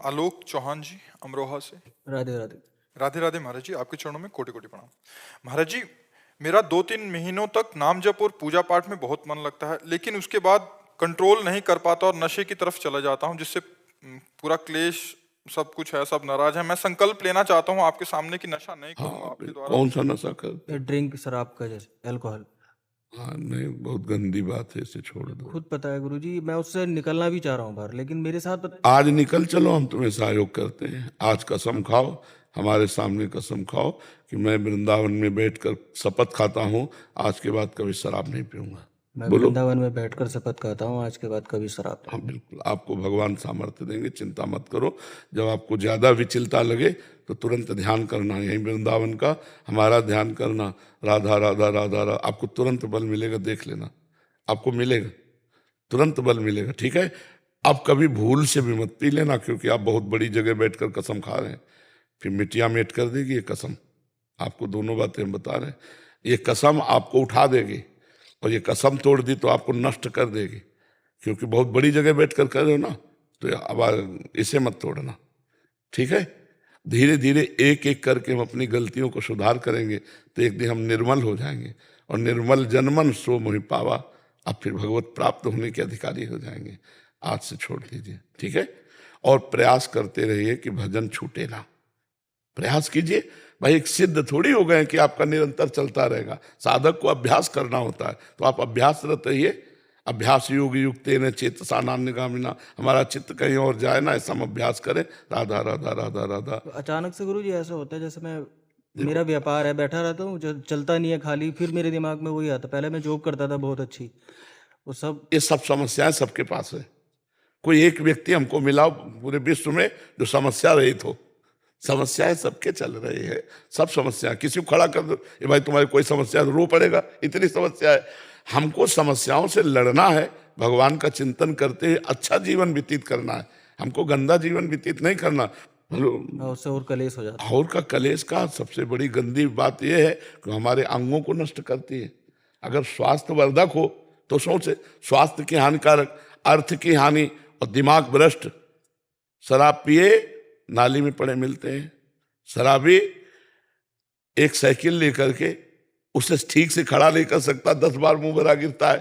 आलोक चौहान जी, अमरोहा से। राधे राधे। राधे राधे महाराज जी, आपके चरणों में कोटि कोटि प्रणाम। महाराज जी, मेरा 2-3 महीनों तक नाम जप और पूजा पाठ में बहुत मन लगता है, लेकिन उसके बाद कंट्रोल नहीं कर पाता और नशे की तरफ चला जाता हूँ, जिससे पूरा क्लेश सब कुछ है, सब नाराज है। मैं संकल्प लेना चाहता हूँ आपके सामने कि नशा नहीं करूंगा हाँ, आपके द्वारा। कौन सा नशा करते हो? ड्रिंक शराब का, जैसे अल्कोहल। हाँ नहीं, बहुत गंदी बात है, इसे छोड़ दो। खुद पता है गुरुजी, मैं उससे निकलना भी चाह रहा हूँ बाहर, लेकिन मेरे साथ आज निकल चलो, हम तुम्हें सहयोग करते हैं। आज कसम खाओ, हमारे सामने कसम खाओ कि मैं वृंदावन में बैठकर शपथ खाता हूँ, आज के बाद कभी शराब नहीं पीऊंगा। मैं बोलो। वृंदावन में बैठकर शपथ खाता हूँ, आज के बाद कभी शराब नहीं। हाँ बिल्कुल, आपको भगवान सामर्थ्य देंगे, चिंता मत करो। जब आपको ज्यादा विचलता लगे तो तुरंत ध्यान करना, यही वृंदावन का हमारा ध्यान करना, राधा राधा राधा राधा, आपको तुरंत बल मिलेगा, देख लेना, आपको मिलेगा, तुरंत बल मिलेगा। ठीक है, आप कभी भूल से भी मत पी लेना, क्योंकि आप बहुत बड़ी जगह बैठकर कसम खा रहे हैं, फिर मिट्टिया मेट कर देगी ये कसम। आपको दोनों बातें हम बता रहे हैं, ये कसम आपको उठा देगी, और ये कसम तोड़ दी तो आपको नष्ट कर देगी, क्योंकि बहुत बड़ी जगह बैठकर कर रहे हो ना, तो अब इसे मत तोड़ना। ठीक है, धीरे धीरे एक एक करके हम अपनी गलतियों को सुधार करेंगे, तो एक दिन हम निर्मल हो जाएंगे, और निर्मल जनमन सो मोहि पावा, अब फिर भगवत प्राप्त होने के अधिकारी हो जाएंगे। आज से छोड़ दीजिए, ठीक है, और प्रयास करते रहिए कि भजन छूटे ना। प्रयास कीजिए भाई, एक सिद्ध थोड़ी हो गए कि आपका निरंतर चलता रहेगा। साधक को अभ्यास करना होता है, तो आप अभ्यासरत रहिए। अभ्यास योग युक्त न चेतसा नान्यगामिना, हमारा चित्त कहीं और जाए ना, ऐसा हम अभ्यास करें। राधा राधा राधा राधा। तो अचानक से गुरुजी ऐसा होता है, जैसे मेरा व्यापार है, बैठा रहता हूँ, चलता नहीं है खाली, फिर मेरे दिमाग में वही आता। पहले मैं जॉब करता था बहुत अच्छी, वो सब ये सब समस्याएं सबके पास है। कोई एक व्यक्ति हमको मिला पूरे विश्व में जो समस्या रहित हो। समस्याएं सबके चल रही है, सब समस्या। किसी को खड़ा कर दो, ये भाई तुम्हारी कोई समस्या, तो रो पड़ेगा, इतनी समस्या है। हमको समस्याओं से लड़ना है, भगवान का चिंतन करते हुए अच्छा जीवन व्यतीत करना है। हमको गंदा जीवन व्यतीत नहीं करना। उससे और कलेश हो जाता है। और का कलेश का सबसे बड़ी गंदी बात यह है कि हमारे अंगों को नष्ट करती है। अगर स्वास्थ्य वर्धक हो तो सोचे, स्वास्थ्य की हानिकारक, अर्थ की हानि और दिमाग भ्रष्ट। शराब पिए नाली में पड़े मिलते हैं। शराबी एक साइकिल लेकर के उसे ठीक से खड़ा नहीं कर सकता, 10 बार मुंह भरा गिरता है,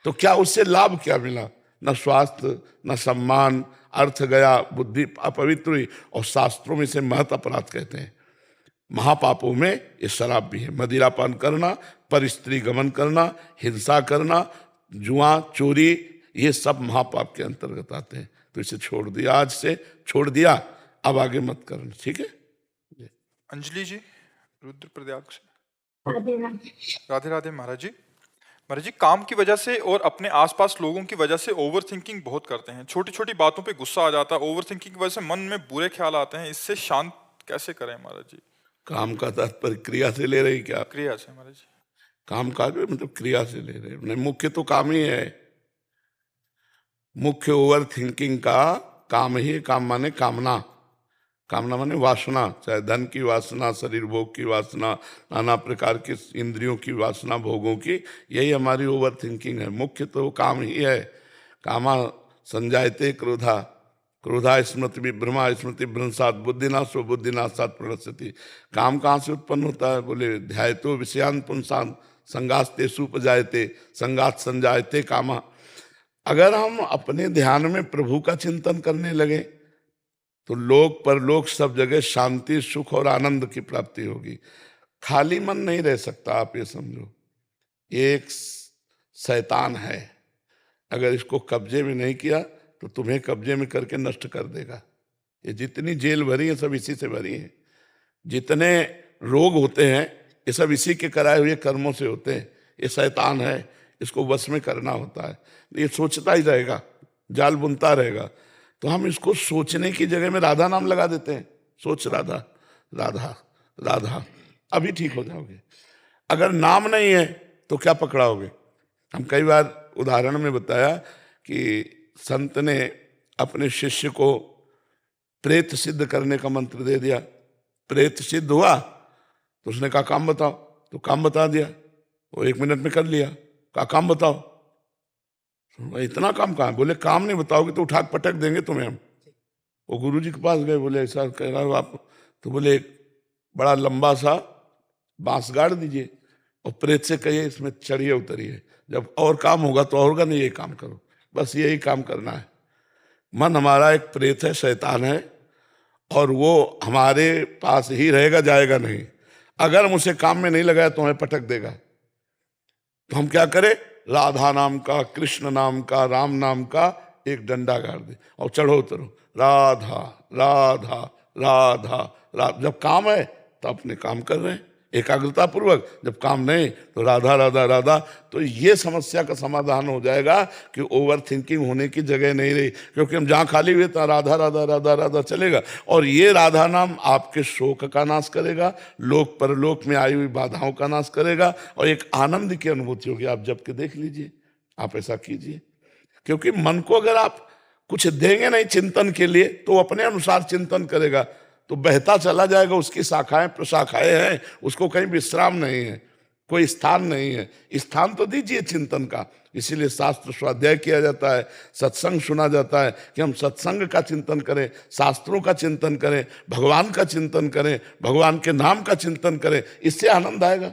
तो क्या उससे लाभ क्या मिला? न स्वास्थ्य, न सम्मान, अर्थ गया, बुद्धि अपवित्र हुई, और शास्त्रों में से महत अपराध कहते हैं। महापापों में ये शराब भी है। मदिरापान करना, पर स्त्री गमन करना, हिंसा करना, जुआ, चोरी, ये सब महापाप के अंतर्गत आते हैं। तो इसे छोड़ दिया, आज से छोड़ दिया, अब आगे मत करना। ठीक है। अंजलि जी, रुद्रप्रयाग से। राधे राधे। राधे राधे महाराज जी। महाराज जी, काम की वजह से और अपने आसपास लोगों की वजह से ओवर थिंकिंग बहुत करते हैं। छोटी छोटी बातों पे गुस्सा आ जाता है। ओवर थिंकिंग की वजह से मन में बुरे ख्याल आते हैं। इससे शांत कैसे करें महाराज जी? काम का तात्पर्य क्रिया से ले रही क्या? क्रिया से महाराज जी। काम काज में मतलब क्रिया से ले रहे नहीं, मुख्य तो काम ही है। मुख्य ओवर थिंकिंग का काम ही, काम माने कामना, कामना माने वासना, चाहे धन की वासना, शरीर भोग की वासना, नाना प्रकार की इंद्रियों की वासना, भोगों की, यही हमारी ओवर थिंकिंग है। मुख्य तो काम ही है। कामा संजायते क्रोधा, क्रोधा स्मृति विभ्रमा, स्मृति भ्रंशात, बुद्धिनाशो बुद्धिनाशात प्रणश्यति। काम कहाँ से उत्पन्न होता है? बोले ध्यायतो विषयान पुंसान संगास्ते सुपजायते, संगात संजायते कामा। अगर हम अपने ध्यान में प्रभु का चिंतन करने लगे तो लोक परलोक सब जगह शांति, सुख और आनंद की प्राप्ति होगी। खाली मन नहीं रह सकता। आप ये समझो, एक शैतान है, अगर इसको कब्जे में नहीं किया तो तुम्हें कब्जे में करके नष्ट कर देगा। ये जितनी जेल भरी है सब इसी से भरी है। जितने रोग होते हैं ये सब इसी के कराए हुए कर्मों से होते हैं। ये शैतान है, इसको वश में करना होता है। ये सोचता ही रहेगा, जाल बुनता रहेगा। तो हम इसको सोचने की जगह में राधा नाम लगा देते हैं। सोच राधा राधा राधा, अभी ठीक हो जाओगे। अगर नाम नहीं है तो क्या पकड़ाओगे? हम कई बार उदाहरण में बताया कि संत ने अपने शिष्य को प्रेत सिद्ध करने का मंत्र दे दिया। प्रेत सिद्ध हुआ तो उसने कहा काम बताओ, तो काम बता दिया। वो 1 मिनट में कर लिया। कहा काम बताओ, इतना काम कहाँ? बोले काम नहीं बताओगे तो उठा पटक देंगे तुम्हें हम। वो गुरुजी के पास गए, बोले ऐसा कह रहा हो आप, तो बोले एक बड़ा लंबा सा बांस गाड़ दीजिए और प्रेत से कहिए इसमें चढ़िए उतरिए, जब और काम होगा तो और होगा, नहीं ये काम करो, बस यही काम करना है। मन हमारा एक प्रेत है, शैतान है, और वो हमारे पास ही रहेगा, जाएगा नहीं। अगर हम उसे काम में नहीं लगाया तो हमें पटक देगा। तो हम क्या करें, राधा नाम का, कृष्ण नाम का, राम नाम का एक डंडा गाड़ दे और चढ़ो उतरो, राधा राधा राधा राधा। जब काम है तो अपने काम कर रहे हैं एकाग्रता पूर्वक, जब काम नहीं तो राधा राधा राधा। तो ये समस्या का समाधान हो जाएगा कि ओवर थिंकिंग होने की जगह नहीं रही, क्योंकि हम जहाँ खाली हुए तो राधा राधा राधा राधा चलेगा, और ये राधा नाम आपके शोक का नाश करेगा, लोक परलोक में आई हुई बाधाओं का नाश करेगा, और एक आनंद की अनुभूति होगी। आप जब के देख लीजिए, आप ऐसा कीजिए, क्योंकि मन को अगर आप कुछ देंगे नहीं चिंतन के लिए तो वो अपने अनुसार चिंतन करेगा, तो बहता चला जाएगा। उसकी शाखाएं प्रशाखाएं हैं, उसको कहीं विश्राम नहीं है, कोई स्थान नहीं है। स्थान तो दीजिए चिंतन का, इसीलिए शास्त्र स्वाध्याय किया जाता है, सत्संग सुना जाता है कि हम सत्संग का चिंतन करें, शास्त्रों का चिंतन करें, भगवान का चिंतन करें, भगवान के नाम का चिंतन करें, इससे आनंद आएगा।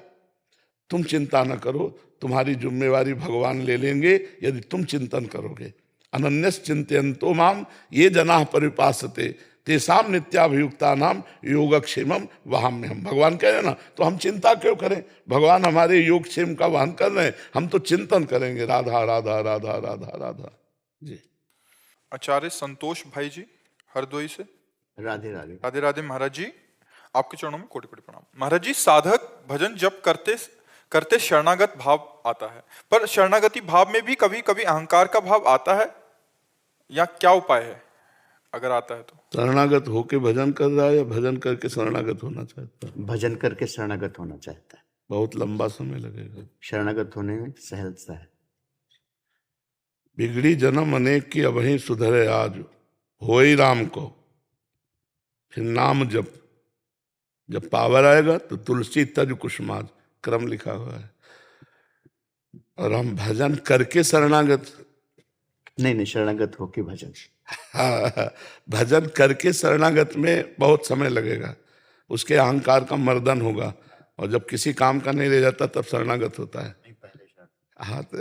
तुम चिंता न करो, तुम्हारी जिम्मेवारी भगवान ले लेंगे यदि तुम चिंतन करोगे। अनन्यस चिंतयन्तो माम ये जनाः परिपासते तेषाम नित्याभियुक्ता नाम योगक्षेमम वहाम्यहम्। भगवान कह रहे ना, तो हम चिंता क्यों करें, भगवान हमारे योगक्षेम का वहन कर रहे हैं, हम तो चिंतन करेंगे राधा राधा राधा राधा राधा। जी। आचार्य संतोष भाई जी हरदोई से, राधे राधे। राधे राधे महाराज जी, आपके चरणों में कोटि कोटि प्रणाम। महाराज जी, साधक भजन जब करते करते शरणागत भाव आता है, पर शरणागति भाव में भी कभी कभी अहंकार का भाव आता है, या क्या उपाय है अगर आता है तो? शरणागत होके भजन कर रहा है या भजन करके शरणागत होना चाहता है? भजन करके शरणागत होना चाहता है। बहुत लंबा समय लगेगा। शरणागत होने में सहजता है। बिगड़ी जन्म अनेक की अबहीं सुधरे आज, होई राम को फिर नाम जप। जब पावर आएगा तो तुलसी तज कुसुमाज क्रम लिखा हुआ है। और हम भजन करके शरणागत नहीं, शरणागत होके भजन। हाँ, भजन करके शरणागत में बहुत समय लगेगा, उसके अहंकार का मर्दन होगा, और जब किसी काम का नहीं रह जाता तब शरणागत होता है। हाँ तो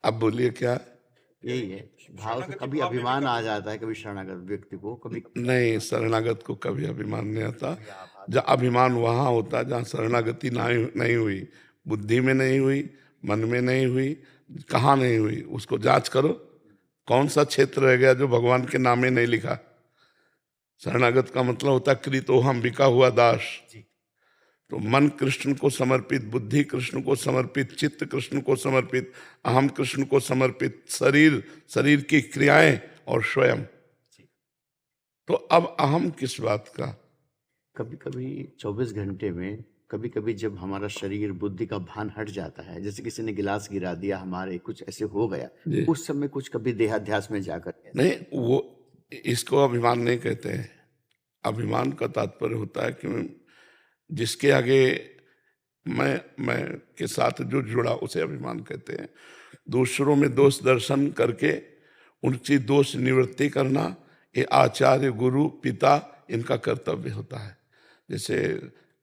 अब बोलिए क्या? यही है भाव से कभी अभिमान आ जाता है, कभी शरणागत व्यक्ति को, कभी नहीं, शरणागत को कभी अभिमान नहीं आता। जहाँ अभिमान वहाँ होता है जहाँ शरणागति नहीं हुई, बुद्धि में नहीं हुई, मन में नहीं हुई, कहाँ नहीं हुई, उसको जांच करो कौन सा क्षेत्र रह गया जो भगवान के नामे नहीं लिखा। शरणागत का मतलब होता है कृतोहम, बिका हुआ दास। तो मन कृष्ण को समर्पित, बुद्धि कृष्ण को समर्पित, चित्त कृष्ण को समर्पित, अहम कृष्ण को समर्पित, शरीर की क्रियाएं और स्वयं। तो अब अहम किस बात का? कभी कभी 24 घंटे में कभी कभी जब हमारा शरीर बुद्धि का भान हट जाता है, जैसे किसी ने गिलास गिरा दिया, हमारे कुछ ऐसे हो गया, उस समय कुछ कभी देहाध्यास में जाकर नहीं, वो इसको अभिमान नहीं कहते हैं। अभिमान का तात्पर्य होता है कि जिसके आगे मैं के साथ जो जुड़ा उसे अभिमान कहते हैं। दूसरों में दोष दर्शन करके उनकी दोष निवृत्ति करना, ये आचार्य, गुरु, पिता इनका कर्तव्य होता है। जैसे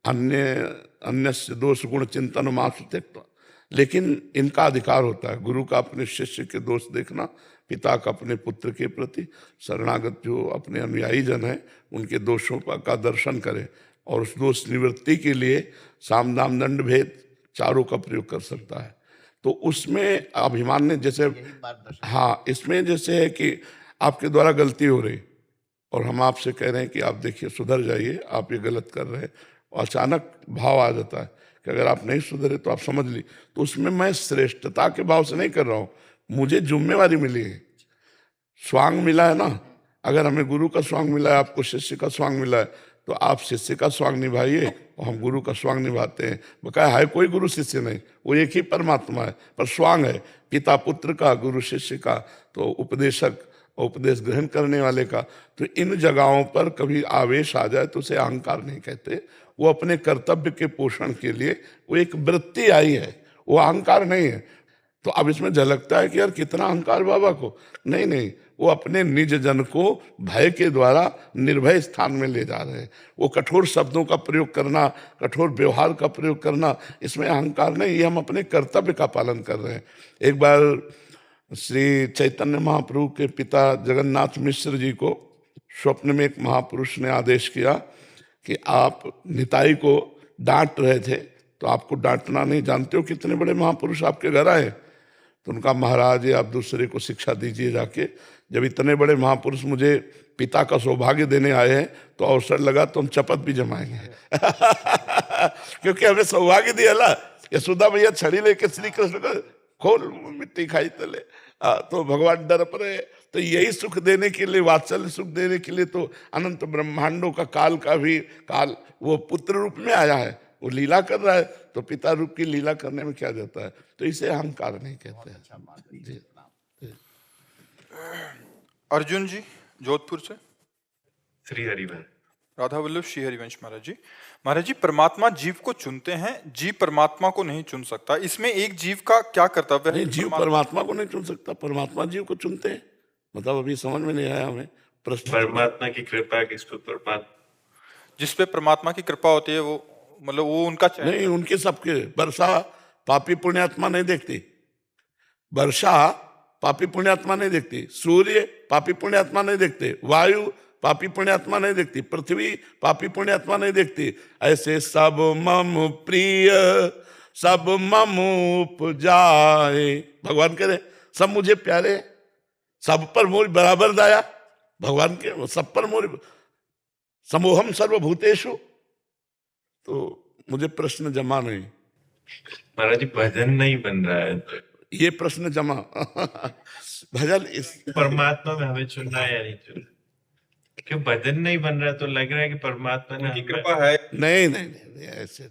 अन्य दोष गुण चिंतन मात्र त्यक्त्वा, लेकिन इनका अधिकार होता है गुरु का अपने शिष्य के दोष देखना, पिता का अपने पुत्र के प्रति, शरणागत जो अपने अनुयायी जन है उनके दोषों का दर्शन करे, और उस दोष निवृत्ति के लिए साम दाम दंड भेद चारों का प्रयोग कर सकता है। तो उसमें अभिमान ने जैसे, हाँ, इसमें जैसे है कि आपके द्वारा गलती हो रही और हम आपसे कह रहे हैं कि आप देखिए सुधर जाइए, आप ये गलत कर रहे हैं, और अचानक भाव आ जाता है कि अगर आप नहीं सुधरे तो आप समझ ली, तो उसमें मैं श्रेष्ठता के भाव से नहीं कर रहा हूँ, मुझे जिम्मेवारी मिली है, स्वांग मिला है ना। अगर हमें गुरु का स्वांग मिला है, आपको शिष्य का स्वांग मिला है, तो आप शिष्य का स्वांग निभाइए और हम गुरु का स्वांग निभाते हैं। बकाया है कोई गुरु शिष्य नहीं, वो एक ही परमात्मा है, पर स्वांग है पिता पुत्र का, गुरु शिष्य का, तो उपदेशक उपदेश ग्रहण करने वाले का। तो इन जगहों पर कभी आवेश आ जाए तो उसे अहंकार नहीं कहते, वो अपने कर्तव्य के पोषण के लिए वो एक वृत्ति आई है, वो अहंकार नहीं है। तो अब इसमें झलकता है कि यार कितना अहंकार बाबा को। नहीं नहीं, वो अपने निज जन को भय के द्वारा निर्भय स्थान में ले जा रहे हैं। वो कठोर शब्दों का प्रयोग करना, कठोर व्यवहार का प्रयोग करना, इसमें अहंकार नहीं, ये हम अपने कर्तव्य का पालन कर रहे हैं। एक बार श्री चैतन्य महाप्रभु के पिता जगन्नाथ मिश्र जी को स्वप्न में एक महापुरुष ने आदेश किया कि आप निताई को डांट रहे थे, तो आपको डांटना नहीं, जानते हो कितने बड़े महापुरुष आपके घर आए। तो उनका महाराज ये आप दूसरे को शिक्षा दीजिए जाके, जब इतने बड़े महापुरुष मुझे पिता का सौभाग्य देने आए हैं तो अवसर लगा तो हम चपत भी जमाएंगे क्योंकि हमें सौभाग्य दिया ला। यशोदा भैया छड़ी लेके श्री कृष्ण को खोल मिट्टी खाई तले, तो भगवान डर पड़े। तो यही सुख देने के लिए, वात्सल्य सुख देने के लिए तो अनंत ब्रह्मांडों का काल का भी काल वो पुत्र रूप में आया है, वो लीला कर रहा है, तो पिता रूप की लीला करने में क्या जाता है। तो इसे अहंकार नहीं कहते हैं जी। अर्जुन जी जोधपुर से। श्री हरिवंश। राधा वल्लभ श्री हरिवंश महाराज जी। महाराज जी, परमात्मा जीव को चुनते हैं, जीव परमात्मा को नहीं चुन सकता, इसमें एक जीव का क्या कर्तव्य है? नहीं, जीव परमात्मा को नहीं चुन सकता, परमात्मा जीव को चुनते हैं। मतलब अभी समझ में नहीं आया हमें प्रश्न। परमात्मा की कृपा किस पर परमात्मा, जिस पे परमात्मा की कृपा होती है वो, मतलब वो उनका चयन। नहीं, उनके सबके। वर्षा पापी पुण्यात्मा नहीं देखती, वर्षा पापी पुण्यात्मा नहीं देखती, सूर्य पापी पुण्यात्मा नहीं देखते, वायु पापी पुण्यात्मा नहीं देखती, पृथ्वी पापी पुण्यात्मा नहीं देखती। ऐसे सब मम प्रिय सब मम उपजाए, भगवान कह रहे सब मुझे प्यारे, सब पर मोर बराबर दाया। भगवान के सब पर मोर समोहम सर्वभूतेषु। तो मुझे प्रश्न जमा नहीं, महाराज जी भजन नहीं बन रहा है तो ये प्रश्न जमा भजन इस परमात्मा में हमें चुनना है या नहीं चुनना, क्यों भजन नहीं बन रहा, तो लग रहा है कि परमात्मा ने कृपा है। नहीं नहीं नहीं, नहीं ऐसे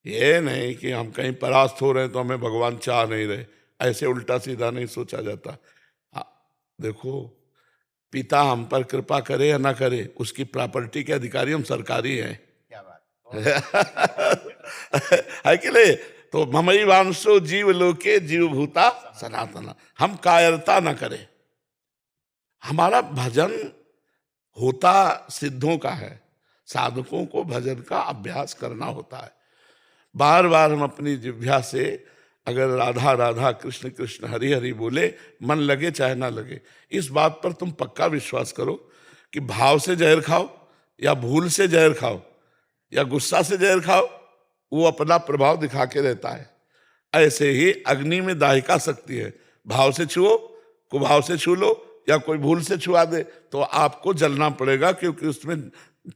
ये नहीं कि हम कहीं परास्त हो रहे हैं तो हमें भगवान चाह नहीं रहे, ऐसे उल्टा सीधा नहीं सोचा जाता। देखो, पिता हम पर कृपा करे या ना करे, उसकी प्रॉपर्टी के अधिकारी हम सरकारी हैं। क्या बात है कि नहीं? तो ममई वांशो जीव लोके जीव भूता सनातना, हम कायरता ना करें। हमारा भजन होता सिद्धों का है, साधकों को भजन का अभ्यास करना होता है। बार बार हम अपनी जिह्वा से अगर राधा राधा कृष्ण कृष्ण हरि हरि बोले, मन लगे चाहे ना लगे। इस बात पर तुम पक्का विश्वास करो कि भाव से जहर खाओ या भूल से जहर खाओ या गुस्सा से जहर खाओ, वो अपना प्रभाव दिखा के रहता है। ऐसे ही अग्नि में दाहिका शक्ति है, भाव से छुओ, कुभाव से छू लो या कोई भूल से छुआ दे तो आपको जलना पड़ेगा, क्योंकि उसमें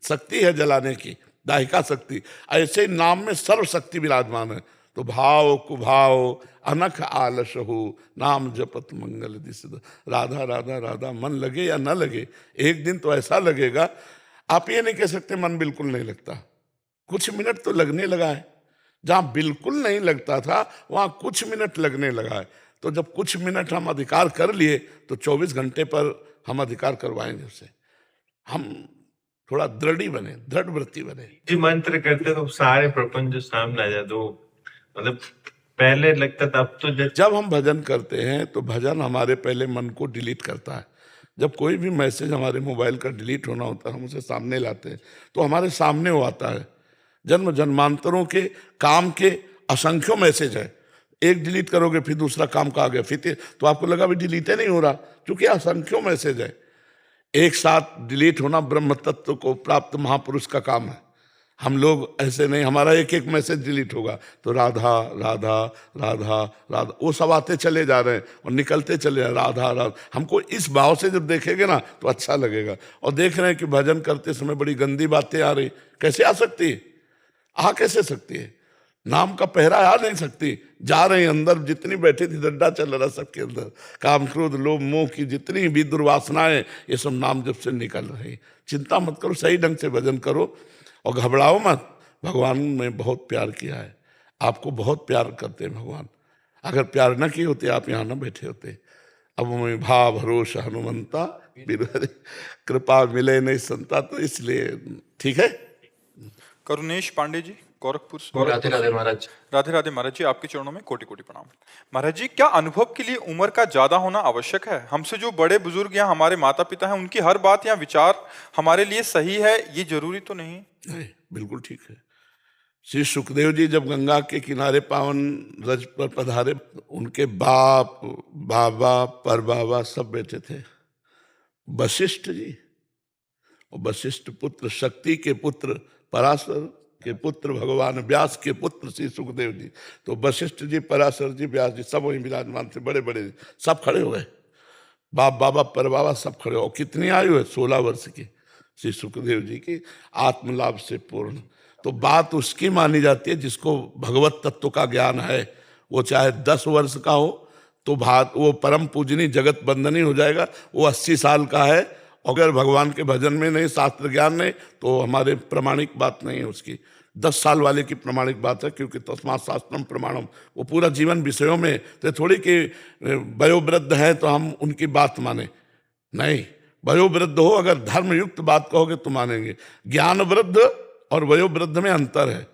शक्ति है जलाने की, दाहिका शक्ति। ऐसे ही नाम में सर्व शक्ति विराजमान है। तो भाव कुभाव अनख आलस हो, नाम जपत मंगल दिसद। राधा राधा राधा मन लगे या न लगे, एक दिन तो ऐसा लगेगा, आप ये नहीं कह सकते मन बिल्कुल नहीं लगता। कुछ मिनट तो लगने लगा है, जहां बिल्कुल नहीं लगता था वहां कुछ मिनट लगने लगा है। तो जब कुछ मिनट हम अधिकार कर लिए तो 24 घंटे पर हम अधिकार करवाएंगे उससे। हम थोड़ा दृढ़ी बने, दृढ़ वृत्ति बने। जी मंत्र करते तो सारे प्रपंच जो सामने आ जाते, वो मतलब पहले लगता था, अब तो जब हम भजन करते हैं तो भजन हमारे पहले मन को डिलीट करता है। जब कोई भी मैसेज हमारे मोबाइल का डिलीट होना होता है, हम उसे सामने लाते हैं तो हमारे सामने वो आता है। जन्म जन्मांतरों के काम के असंख्यों मैसेज है, एक डिलीट करोगे फिर दूसरा काम का आ गया, फिर तो आपको लगा भी डिलीट नहीं हो रहा, क्योंकि असंख्यों मैसेज है। एक साथ डिलीट होना ब्रह्म तत्व को प्राप्त महापुरुष का काम है। हम लोग ऐसे नहीं, हमारा एक एक मैसेज डिलीट होगा तो राधा राधा राधा राधा, वो सब आते चले जा रहे हैं और निकलते चले जा रहे, राधा राधा। हमको इस भाव से जब देखेंगे ना तो अच्छा लगेगा। और देख रहे हैं कि भजन करते समय बड़ी गंदी बातें आ रही, कैसे आ सकती है? आ कैसे सकती है? नाम का पहरा आ नहीं सकती। जा रहे हैं अंदर, जितनी बैठी थी डंडा चल रहा सबके अंदर, काम क्रोध लोभ मोह की जितनी भी दुर्वासनाएं, ये सब नाम जब से निकल रही। चिंता मत करो, सही ढंग से भजन करो और घबराओ मत। भगवान ने बहुत प्यार किया है, आपको बहुत प्यार करते हैं भगवान। अगर प्यार न किए होते आप यहाँ न बैठे होते। अब मैं भाव भरोसा हनुमंता बिरहरि, कृपा मिले नहीं संता, तो इसलिए ठीक है। करुणेश पांडे जी गोरखपुर से। राधे राधे महाराज। राधे राधे महाराज जी, आपके चरणों में कोटि कोटि प्रणाम। महाराज जी, क्या अनुभव के लिए उम्र का ज्यादा होना आवश्यक है? हमसे जो बड़े बुजुर्ग या हमारे माता पिता हैं, उनकी हर बात या विचार हमारे लिए सही है, ये जरूरी तो नहीं? नहीं, बिल्कुल ठीक है। श्री सुखदेव जी जब गंगा के किनारे पावन रज पर पधारे, उनके बाप, बाबा, परबाबा सब बैठे थे। वशिष्ठ जी, और वशिष्ठ पुत्र, शक्ति के पुत्र, पराशर के पुत्र, भगवान व्यास के पुत्र श्री सुखदेव जी। तो वशिष्ठ जी, पराशर जी, व्यास जी सब वहीं विराजमान थे, बड़े बड़े सब खड़े हो गए। बाप, बाबा, परबाबा सब खड़े हो। कितनी आयु है? 16 वर्ष की श्री सुखदेव जी की, आत्मलाभ से पूर्ण। तो बात उसकी मानी जाती है जिसको भगवत तत्व का ज्ञान है। वो चाहे 10 वर्ष का हो तो वो परम पूजनी जगत बंदनी हो जाएगा। वो 80 साल का है, अगर भगवान के भजन में नहीं, शास्त्र ज्ञान नहीं, तो हमारे प्रमाणिक बात नहीं है उसकी। 10 साल वाले की प्रमाणिक बात है, क्योंकि तस्मात् शास्त्रम प्रमाणम। वो पूरा जीवन विषयों में, तो थोड़ी कि वयोवृद्ध है तो हम उनकी बात माने, नहीं। वयोवृद्ध हो, अगर धर्मयुक्त बात कहोगे तो मानेंगे। ज्ञान वृद्ध और वयोवृद्ध में अंतर है।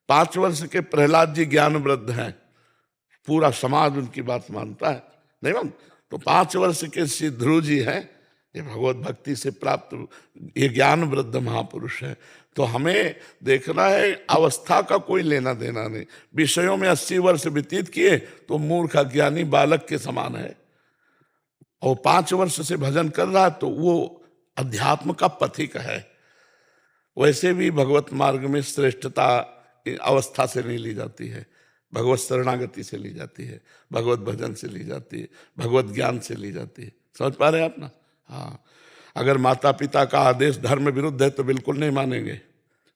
5 वर्ष के प्रहलाद जी ज्ञान वृद्ध हैं, पूरा समाज उनकी बात मानता है, नहीं मान? तो 5 वर्ष के श्री ध्रुव जी हैं, ये भगवत भक्ति से प्राप्त, ये ज्ञान वृद्ध महापुरुष है। तो हमें देखना है, अवस्था का कोई लेना देना नहीं। विषयों में 80 वर्ष व्यतीत किए तो मूर्ख अज्ञानी बालक के समान है, और 5 वर्ष से भजन कर रहा है तो वो अध्यात्म का पथिक है। वैसे भी भगवत मार्ग में श्रेष्ठता अवस्था से नहीं ली जाती है, भगवत शरणागति से ली जाती है, भगवत भजन से ली जाती है, भगवत ज्ञान से ली जाती है। समझ पा रहे हैं आप ना? हाँ, अगर माता पिता का आदेश धर्म विरुद्ध है तो बिल्कुल नहीं मानेंगे।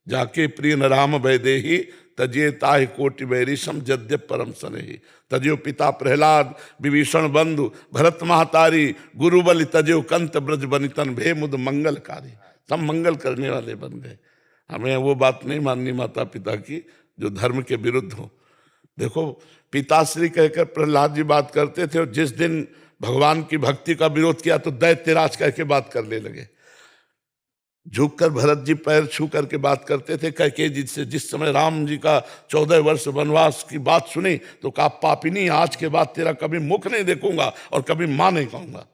जाके प्रिय न राम वैदेही तजिए ताहि कोटि वैरिशम जद्य परम सनेही। तजियो पिता प्रहलाद विभीषण बंधु भरत महतारी गुरुबल तजियो कंत ब्रज बनितन भे मुद मंगलकारी। सब मंगल करने वाले बन गए। हमें वो बात नहीं माननी माता पिता की जो धर्म के विरुद्ध हो। देखो, पिताश्री कहकर प्रहलाद जी बात करते थे, और जिस दिन भगवान की भक्ति का विरोध किया तो दैत्यराज कह के बात करने लगे। झुककर भरत जी पैर छू करके बात करते थे कैकेयी जी से। जिस समय राम जी का 14 वर्ष वनवास की बात सुनी तो कहा, पापिनी, आज के बाद तेरा कभी मुख नहीं देखूंगा और कभी मां नहीं कहूंगा।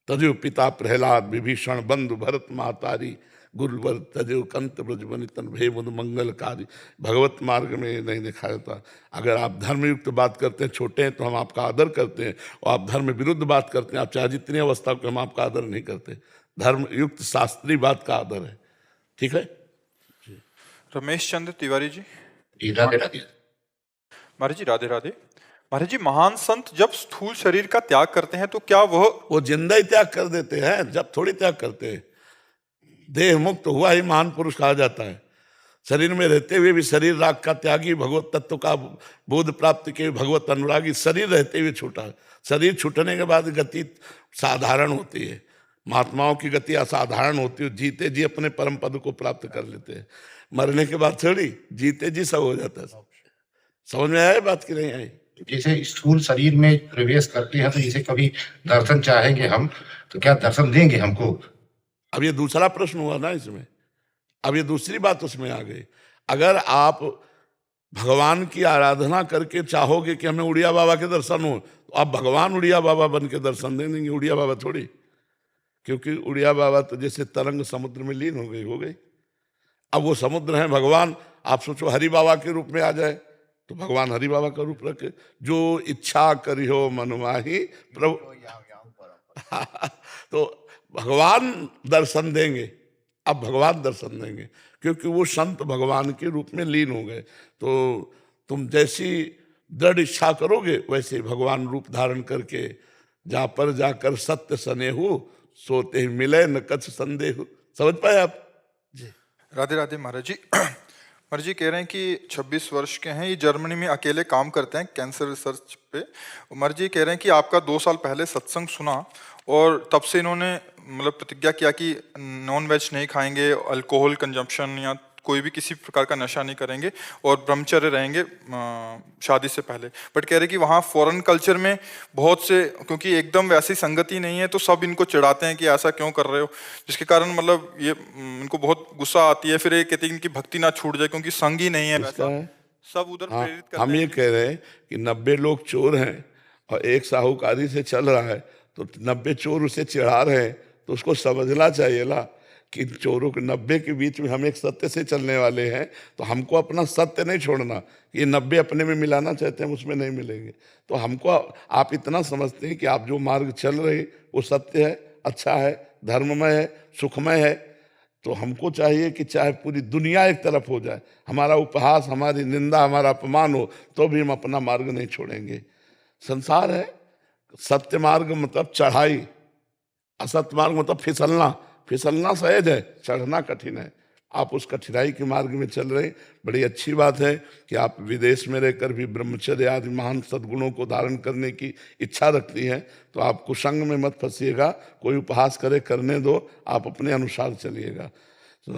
तजो पिता प्रहलाद विभीषण बंधु भरत महतारी गुरुवर तजो कंत ब्रज बनितन भे मुद मंगलकारी। भगवत मार्ग में नहीं दिखाया था। अगर आप धर्मयुक्त बात करते हैं, छोटे हैं तो हम आपका आदर करते हैं, और आप धर्म विरुद्ध बात करते हैं, आप चाहे जितनी अवस्था को, हम आपका आदर नहीं करते। धर्मयुक्त शास्त्रीय बात का आदर है, ठीक है? रमेश चंद्र तिवारी जी। राधे राधे। महाराज जी राधे राधे। महाराज जी, महान संत जब स्थूल शरीर का त्याग करते हैं तो क्या वो जिंदा ही त्याग कर देते हैं? जब थोड़ी त्याग करते हैं। देह मुक्त हुआ ही महान पुरुष कहा जाता है। शरीर में रहते हुए भी शरीर राग का त्यागी, भगवत तत्व का बोध प्राप्त के भगवत अनुरागी, शरीर रहते हुए छूटा। शरीर छूटने के बाद गति साधारण होती है। महात्माओं की गति असाधारण होती है। जीते जी अपने परम पद को प्राप्त कर लेते हैं। मरने के बाद थोड़ी जीते जी सब हो जाता है। समझ में आया बात की नहीं आई? जैसे स्थूल शरीर में प्रवेश करते हैं तो जैसे कभी दर्शन चाहेंगे हम तो क्या दर्शन देंगे हमको? अब ये दूसरा प्रश्न हुआ ना इसमें। अब ये दूसरी बात उसमें आ गई। अगर आप भगवान की आराधना करके चाहोगे कि हमें उड़िया बाबा के दर्शन हो, तो आप भगवान उड़िया बाबा बन के दर्शन दे देंगे, उड़िया बाबा थोड़ी। क्योंकि उड़िया बाबा तो जैसे तरंग समुद्र में लीन हो गई। अब वो समुद्र है भगवान। आप सोचो हरि बाबा के रूप में आ जाए तो भगवान हरि बाबा का रूप रखे, जो इच्छा करियो मनमाही प्रभु। तो भगवान दर्शन देंगे। अब भगवान दर्शन देंगे क्योंकि वो संत भगवान के रूप में लीन हो गए। तो तुम जैसी दृढ़ इच्छा करोगे वैसे भगवान रूप धारण करके जहां पर जाकर सत्य सनेहु सोते ही मिले न कछ संदेह। समझ पाए आप? राधे राधे महाराज जी। महाराज जी कह रहे हैं कि 26 वर्ष के हैं, ये जर्मनी में अकेले काम करते हैं कैंसर रिसर्च पे। महाराज जी कह रहे हैं कि आपका 2 साल पहले सत्संग सुना और तब से इन्होंने मतलब प्रतिज्ञा किया कि नॉन वेज नहीं खाएंगे, अल्कोहल कंजम्पशन या कोई भी किसी प्रकार का नशा नहीं करेंगे और ब्रह्मचर्य रहेंगे शादी से पहले। बट कह रहे कि वहाँ फॉरेन कल्चर में बहुत से, क्योंकि एकदम वैसी संगति नहीं है, तो सब इनको चिढ़ाते हैं कि ऐसा क्यों कर रहे हो, जिसके कारण मतलब ये इनको बहुत गुस्सा आती है। फिर ये कहते हैं कि इनकी भक्ति ना छूट जाए क्योंकि संग ही नहीं है वैसा, सब उधर हाँ, प्रेरित करते हम ये हैं। कह रहे हैं कि 90 लोग चोर हैं और एक साहूकारी से चल रहा है, तो 90 चोर उसे चिढ़ा रहे हैं, तो उसको समझना चाहिए ना कि चोरों के 90 के बीच में हम एक सत्य से चलने वाले हैं, तो हमको अपना सत्य नहीं छोड़ना। ये 90 अपने में मिलाना चाहते हैं, उसमें नहीं मिलेंगे। तो हमको, आप इतना समझते हैं कि आप जो मार्ग चल रहे वो सत्य है, अच्छा है, धर्ममय है, सुखमय है, तो हमको चाहिए कि चाहे पूरी दुनिया एक तरफ हो जाए, हमारा उपहास, हमारी निंदा, हमारा अपमान हो, तो भी हम अपना मार्ग नहीं छोड़ेंगे। संसार है, सत्य मार्ग मतलब चढ़ाई, असत्य मार्ग मतलब फिसलना। फिसलना सहज है, चढ़ना कठिन है। आप उस कठिनाई के मार्ग में चल रहे हैं, बड़ी अच्छी बात है कि आप विदेश में रहकर भी ब्रह्मचर्य आदि महान सद्गुणों को धारण करने की इच्छा रखती हैं, तो आप कुसंग में मत फंसिएगा। कोई उपहास करे, करने दो, आप अपने अनुसार चलिएगा।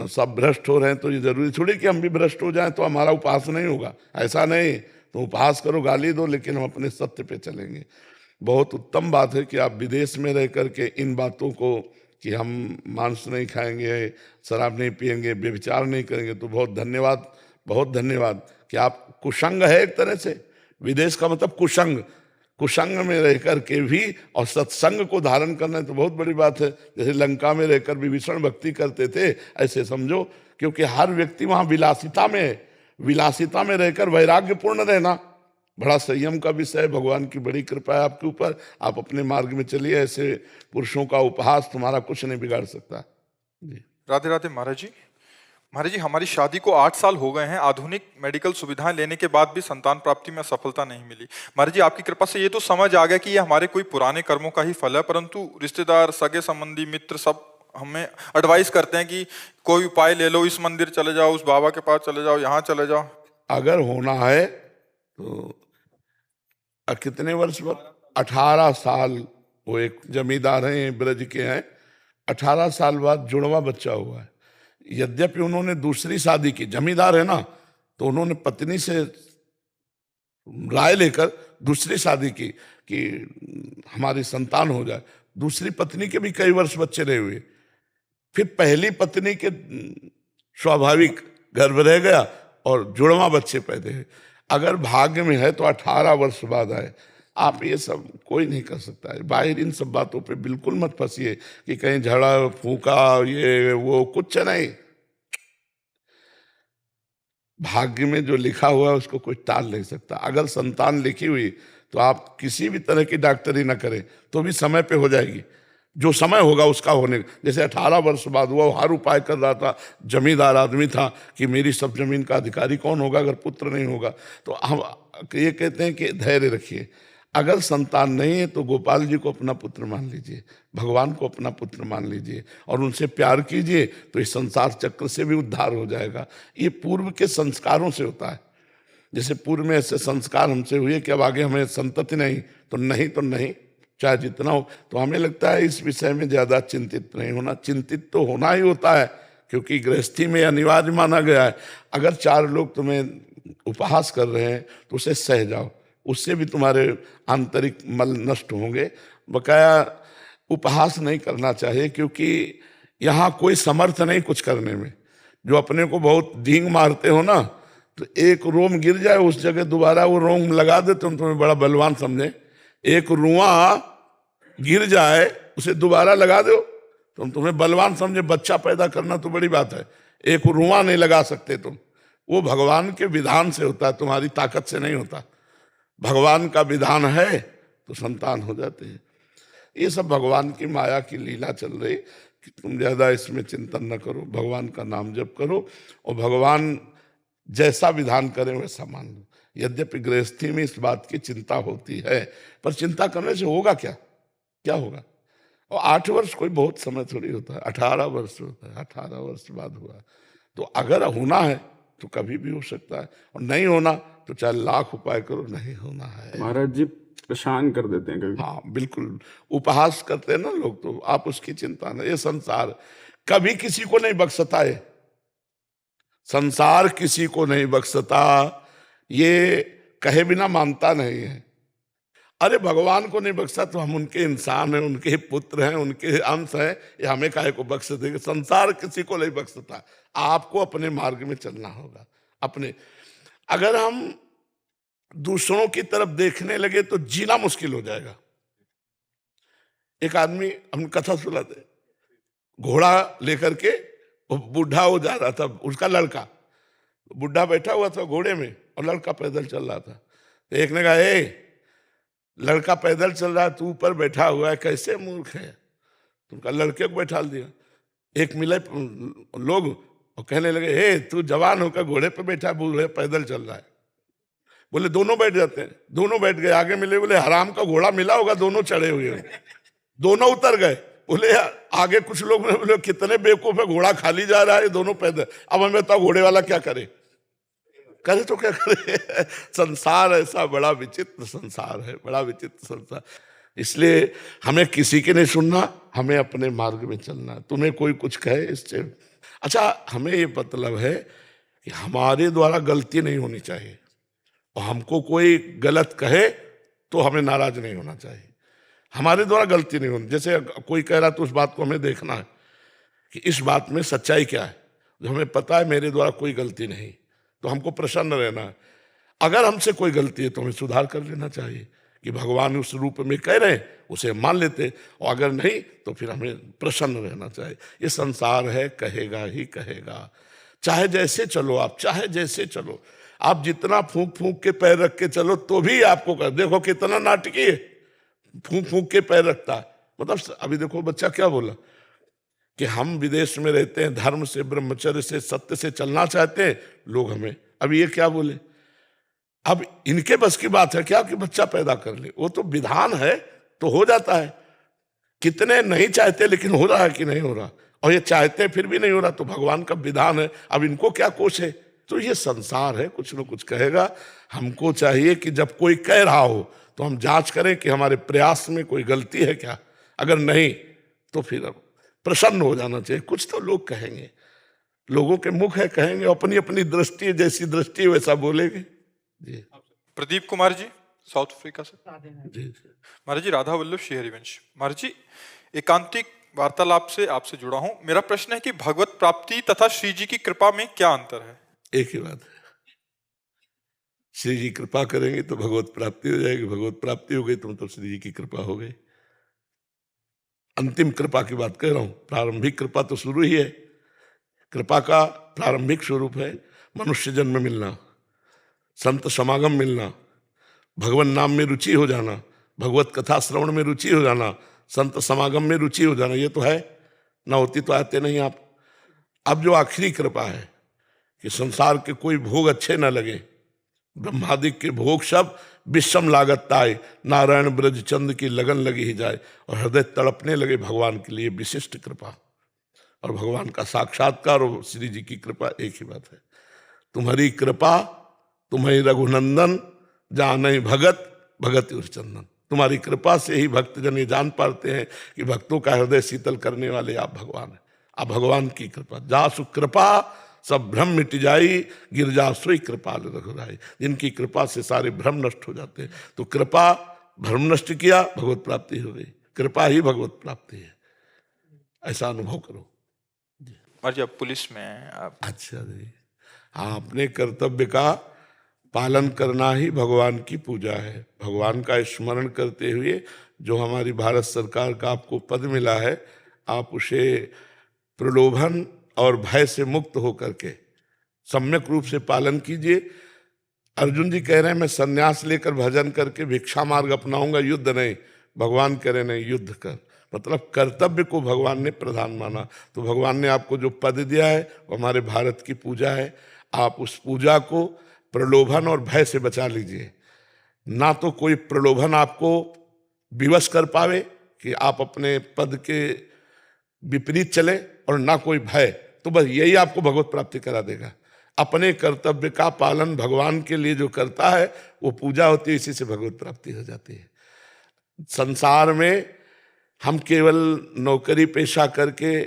सब भ्रष्ट हो रहे हैं तो ये जरूरी थोड़ी कि हम भी भ्रष्ट हो जाएं तो हमारा उपहास नहीं होगा, ऐसा नहीं। तो उपहास करो, गाली दो, लेकिन हम अपने सत्य पे चलेंगे। बहुत उत्तम बात है कि आप विदेश में रह करके इन बातों को, कि हम मांस नहीं खाएंगे, शराब नहीं पिएंगे, व्यभिचार नहीं करेंगे, तो बहुत धन्यवाद, बहुत धन्यवाद कि आप कुसंग है एक तरह से। विदेश का मतलब कुसंग, कुसंग में रह करके भी और सत्संग को धारण करना तो बहुत बड़ी बात है। जैसे लंका में रहकर विभीषण भक्ति करते थे, ऐसे समझो, क्योंकि हर व्यक्ति वहाँ विलासिता में है। विलासिता में रहकर वैराग्यपूर्ण रहना बड़ा संयम का विषय है। भगवान की बड़ी कृपा है आपके ऊपर, आप अपने मार्ग में चलिए। ऐसे पुरुषों का उपहास तुम्हारा कुछ नहीं बिगाड़ सकता जी। राधे राधे महाराज जी। महाराज जी, हमारी शादी को 8 साल हो गए हैं। आधुनिक मेडिकल सुविधाएं लेने के बाद भी संतान प्राप्ति में सफलता नहीं मिली। महाराज जी, आपकी कृपा से ये तो समझ आ गया कि ये हमारे कोई पुराने कर्मों का ही फल है, परंतु रिश्तेदार, सगे संबंधी, मित्र सब हमें एडवाइस करते हैं कि कोई उपाय ले लो, इस मंदिर चले जाओ, उस बाबा के पास चले जाओ, यहाँ चले जाओ। अगर होना है तो कितने वर्ष बाद? 18 साल। वो एक जमींदार हैं, ब्रज के हैं, 18 साल बाद जुड़वा बच्चा हुआ है। यद्यपि उन्होंने दूसरी शादी की, जमींदार है ना, तो उन्होंने पत्नी से राय लेकर दूसरी शादी की कि हमारी संतान हो जाए। दूसरी पत्नी के भी कई वर्ष बच्चे रहे हुए, फिर पहली पत्नी के स्वाभाविक गर्भ रह गया और जुड़वा बच्चे पैदा हुए। अगर भाग्य में है तो 18 वर्ष बाद आए। आप ये सब कोई नहीं कर सकता है। बाहर इन सब बातों पे बिल्कुल मत फंसिए कि कहीं झड़ा फूका ये वो, कुछ नहीं। भाग्य में जो लिखा हुआ है उसको कोई टाल नहीं सकता। अगर संतान लिखी हुई तो आप किसी भी तरह की डॉक्टरी ना करें तो भी समय पे हो जाएगी। जो समय होगा उसका होने, जैसे 18 वर्ष बाद हुआ, हर उपाय कर रहा था, जमींदार आदमी था कि मेरी सब जमीन का अधिकारी कौन होगा अगर पुत्र नहीं होगा। तो हम ये कहते हैं कि धैर्य रखिए। अगर संतान नहीं है तो गोपाल जी को अपना पुत्र मान लीजिए, भगवान को अपना पुत्र मान लीजिए और उनसे प्यार कीजिए, तो इस संसार चक्र से भी उद्धार हो जाएगा। ये पूर्व के संस्कारों से होता है। जैसे पूर्व में ऐसे संस्कार हमसे हुए कि अब आगे हमें संतति नहीं, तो नहीं, चाहे जितना हो। तो हमें लगता है इस विषय में ज्यादा चिंतित नहीं होना। चिंतित तो होना ही होता है, क्योंकि गृहस्थी में अनिवार्य माना गया है। अगर 4 लोग तुम्हें उपहास कर रहे हैं तो उसे सह जाओ, उससे भी तुम्हारे आंतरिक मल नष्ट होंगे। बकाया उपहास नहीं करना चाहिए, क्योंकि यहाँ कोई समर्थ नहीं कुछ करने में। जो अपने को बहुत धींग मारते हो ना, तो एक रोम गिर जाए उस जगह दोबारा वो रोम लगा दे, तुम तुम्हें बड़ा बलवान समझे। एक रुआ गिर जाए उसे दोबारा लगा दो, तुम तुम्हें बलवान समझे। बच्चा पैदा करना तो बड़ी बात है, एक रुआ नहीं लगा सकते तुम। वो भगवान के विधान से होता है, तुम्हारी ताकत से नहीं होता। भगवान का विधान है तो संतान हो जाते हैं। ये सब भगवान की माया की लीला चल रही कि तुम ज्यादा इसमें चिंतन न करो, भगवान का नाम जप करो और भगवान जैसा विधान करे वैसा मान लो। यद्यपि गृहस्थी में इस बात की चिंता होती है, पर चिंता करने से होगा क्या? क्या होगा? और 8 वर्ष कोई बहुत समय थोड़ी होता है, 18 वर्ष होता है। 18 वर्ष बाद हुआ तो अगर होना है तो कभी भी हो सकता है, और नहीं होना तो चाहे लाख उपाय करो, नहीं होना है। महाराज जी परेशान कर देते हैं कभी। हाँ बिल्कुल, उपहास करते हैं ना लोग, तो आप उसकी चिंता नहीं। ये संसार कभी किसी को नहीं बख्शता है। संसार किसी को नहीं बख्शता, ये कहे बिना मानता नहीं है। अरे भगवान को नहीं बख्शा तो हम उनके इंसान हैं, उनके ही पुत्र हैं, उनके अंश हैं, ये हमें काहे को बख्श देंगे। संसार किसी को नहीं बख्शता, आपको अपने मार्ग में चलना होगा। अपने अगर हम दूसरों की तरफ देखने लगे तो जीना मुश्किल हो जाएगा। एक आदमी, हम कथा सुनाते, घोड़ा लेकर के वो बूढ़ा हो जा रहा था, उसका लड़का, बूढ़ा बैठा हुआ था घोड़े में और लड़का पैदल चल रहा था। तो एक ने कहा, ए लड़का पैदल चल रहा है, तू ऊपर बैठा हुआ है, कैसे मूर्ख है। तो उनका लड़के को बैठा दिया। एक मिले लोग और कहने लगे, हे तू जवान होकर घोड़े पे बैठा, बूढ़े पैदल चल रहा है। बोले दोनों बैठ जाते हैं। दोनों बैठ गए। आगे मिले, बोले हराम का घोड़ा मिला होगा, दोनों चढ़े हुए हैं। दोनों उतर गए। बोले आगे कुछ लोग बोले कितने बेवकूफ है, घोड़ा खाली जा रहा है, दोनों पैदल। अब हमें बताओ घोड़े वाला क्या करे तो क्या करे। संसार ऐसा बड़ा विचित्र संसार है, बड़ा विचित्र संसार। इसलिए हमें किसी के नहीं सुनना, हमें अपने मार्ग में चलना। तुम्हें कोई कुछ कहे इससे अच्छा, हमें ये मतलब है कि हमारे द्वारा गलती नहीं होनी चाहिए, और हमको कोई गलत कहे तो हमें नाराज नहीं होना चाहिए। हमारे द्वारा गलती नहीं होनी, जैसे कोई कह रहा तो उस बात को हमें देखना है कि इस बात में सच्चाई क्या है। जो हमें पता है मेरे द्वारा कोई गलती नहीं, तो हमको प्रसन्न रहना है। अगर हमसे कोई गलती है तो हमें सुधार कर लेना चाहिए कि भगवान उस रूप में कह रहे हैं, उसे मान लेते, और अगर नहीं तो फिर हमें प्रसन्न रहना चाहिए। ये संसार है, कहेगा ही कहेगा, चाहे जैसे चलो आप, चाहे जैसे चलो आप, जितना फूंक फूंक के पैर रख के चलो तो भी आपको कर। देखो कितना नाटकी है, फूंक फूंक के पैर रखता है। मतलब अभी देखो बच्चा क्या बोला कि हम विदेश में रहते हैं, धर्म से, ब्रह्मचर्य से, सत्य से चलना चाहते हैं लोग हमें। अब ये क्या बोले, अब इनके बस की बात है क्या कि बच्चा पैदा कर ले? वो तो विधान है तो हो जाता है। कितने नहीं चाहते लेकिन हो रहा है कि नहीं हो रहा, और ये चाहते फिर भी नहीं हो रहा, तो भगवान का विधान है। अब इनको क्या कोश है? तो ये संसार है, कुछ न कुछ कहेगा। हमको चाहिए कि जब कोई कह रहा हो तो हम जांच करें कि हमारे प्रयास में कोई गलती है क्या। अगर नहीं तो फिर प्रसन्न हो जाना चाहिए। कुछ तो लोग कहेंगे, लोगों के मुख है, कहेंगे, अपनी अपनी दृष्टि, जैसी दृष्टि वैसा बोलेंगे। जी प्रदीप कुमार जी, साउथ अफ्रीका से। जी महाराज जी, राधा वल्लभ श्री हरिवंश। महाराज जी, एकांतिक वार्तालाप से आपसे जुड़ा हूं। मेरा प्रश्न है कि भगवत प्राप्ति तथा श्री जी की कृपा में क्या अंतर है? एक ही बात है, श्री जी कृपा करेंगे तो भगवत प्राप्ति हो जाएगी, भगवत प्राप्ति हो गई तो श्री जी की कृपा हो गई। अंतिम कृपा की बात कह रहा हूं, प्रारंभिक कृपा तो शुरू ही है। कृपा का प्रारंभिक स्वरूप है मनुष्य जन्म मिलना, संत समागम मिलना, भगवान नाम में रुचि हो जाना, भगवत कथा श्रवण में रुचि हो जाना, संत समागम में रुचि हो जाना। ये तो है, ना होती तो आते नहीं आप। अब जो आखिरी कृपा है कि संसार के कोई भोग अच्छे न लगे, ब्रह्मादिक के भोग सब विषम लागत ताए, नारायण ब्रज चंद की लगन लगी ही जाए, और हृदय तड़पने लगे भगवान के लिए, विशिष्ट कृपा। और भगवान का साक्षात्कार और श्री जी की कृपा एक ही बात है। तुम्हारी कृपा तुम्हें रघुनंदन, जानई भगत भगत उर्चंदन। तुम्हारी कृपा से ही भक्तजन ये जान पाते हैं कि भक्तों का हृदय शीतल करने वाले आप भगवान हैं। आप भगवान की कृपा, जासु कृपा सब भ्रम मिट जाई, गिरजा सोई कृपाल रघुराई। जिनकी कृपा से सारे भ्रम नष्ट हो जाते हैं। तो कृपा भ्रम नष्ट किया, भगवत प्राप्ति हो गई। कृपा ही भगवत प्राप्ति है, ऐसा अनुभव करो। महाराज जी, आप पुलिस में हैं, आप अच्छा जी, हाँ, अपने कर्तव्य का पालन करना ही भगवान की पूजा है। भगवान का स्मरण करते हुए जो हमारी भारत सरकार का आपको पद मिला है, आप उसे प्रलोभन और भय से मुक्त होकर के सम्यक रूप से पालन कीजिए। अर्जुन जी कह रहे हैं मैं संन्यास लेकर भजन करके भिक्षा मार्ग अपनाऊंगा, युद्ध नहीं। भगवान कह रहे नहीं, युद्ध कर। मतलब कर्तव्य को भगवान ने प्रधान माना। तो भगवान ने आपको जो पद दिया है वो हमारे भारत की पूजा है। आप उस पूजा को प्रलोभन और भय से बचा लीजिए। ना तो कोई प्रलोभन आपको विवश कर पावे कि आप अपने पद के विपरीत चले, और ना कोई भय, तो बस यही आपको भगवत प्राप्ति करा देगा। अपने कर्तव्य का पालन भगवान के लिए जो करता है वो पूजा होती है, इसी से भगवत प्राप्ति हो जाती है। संसार में हम केवल नौकरी पेशा करके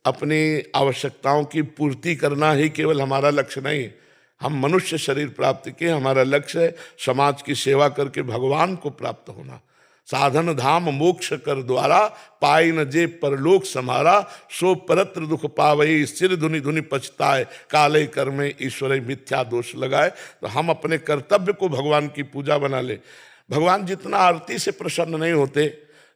अपनी आवश्यकताओं की पूर्ति करना ही केवल हमारा लक्ष्य नहीं है। हम मनुष्य शरीर प्राप्त किए, हमारा लक्ष्य है समाज की सेवा करके भगवान को प्राप्त होना। साधन धाम मोक्ष कर द्वारा, पाई न जे परलोक समारा, सो परत्र दुख पावई, सिर धुनि धुनि पछताए, काले कर्मे ईश्वर मिथ्या दोष लगाए। तो हम अपने कर्तव्य को भगवान की पूजा बना ले। भगवान जितना आरती से प्रसन्न नहीं होते,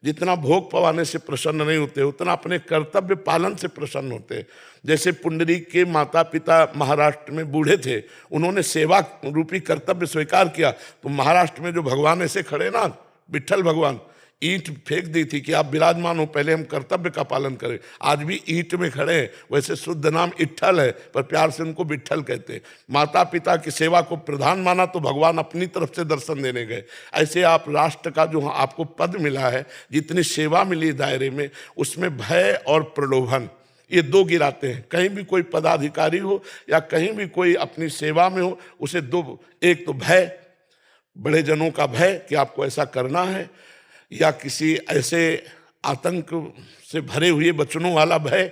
जितना भोग पवाने से प्रसन्न नहीं होते, उतना अपने कर्तव्य पालन से प्रसन्न होते। जैसे पुंडरीक के माता पिता महाराष्ट्र में बूढ़े थे, उन्होंने सेवा रूपी कर्तव्य स्वीकार किया, तो महाराष्ट्र में जो भगवान ऐसे खड़े ना, विट्ठल भगवान, ईंट फेंक दी थी कि आप विराजमान हो, पहले हम कर्तव्य का पालन करें। आज भी ईंट में खड़े हैं। वैसे शुद्ध नाम इट्ठल है, पर प्यार से उनको विट्ठल कहते हैं। माता पिता की सेवा को प्रधान माना तो भगवान अपनी तरफ से दर्शन देने गए। ऐसे आप राष्ट्र का जो आपको पद मिला है, जितनी सेवा मिली दायरे में, उसमें भय और प्रलोभन, ये दो गिराते हैं। कहीं भी कोई पदाधिकारी हो या कहीं भी कोई अपनी सेवा में हो, उसे दो, एक तो भय, बड़े जनों का भय कि आपको ऐसा करना है, या किसी ऐसे आतंक से भरे हुए वचनों वाला भय।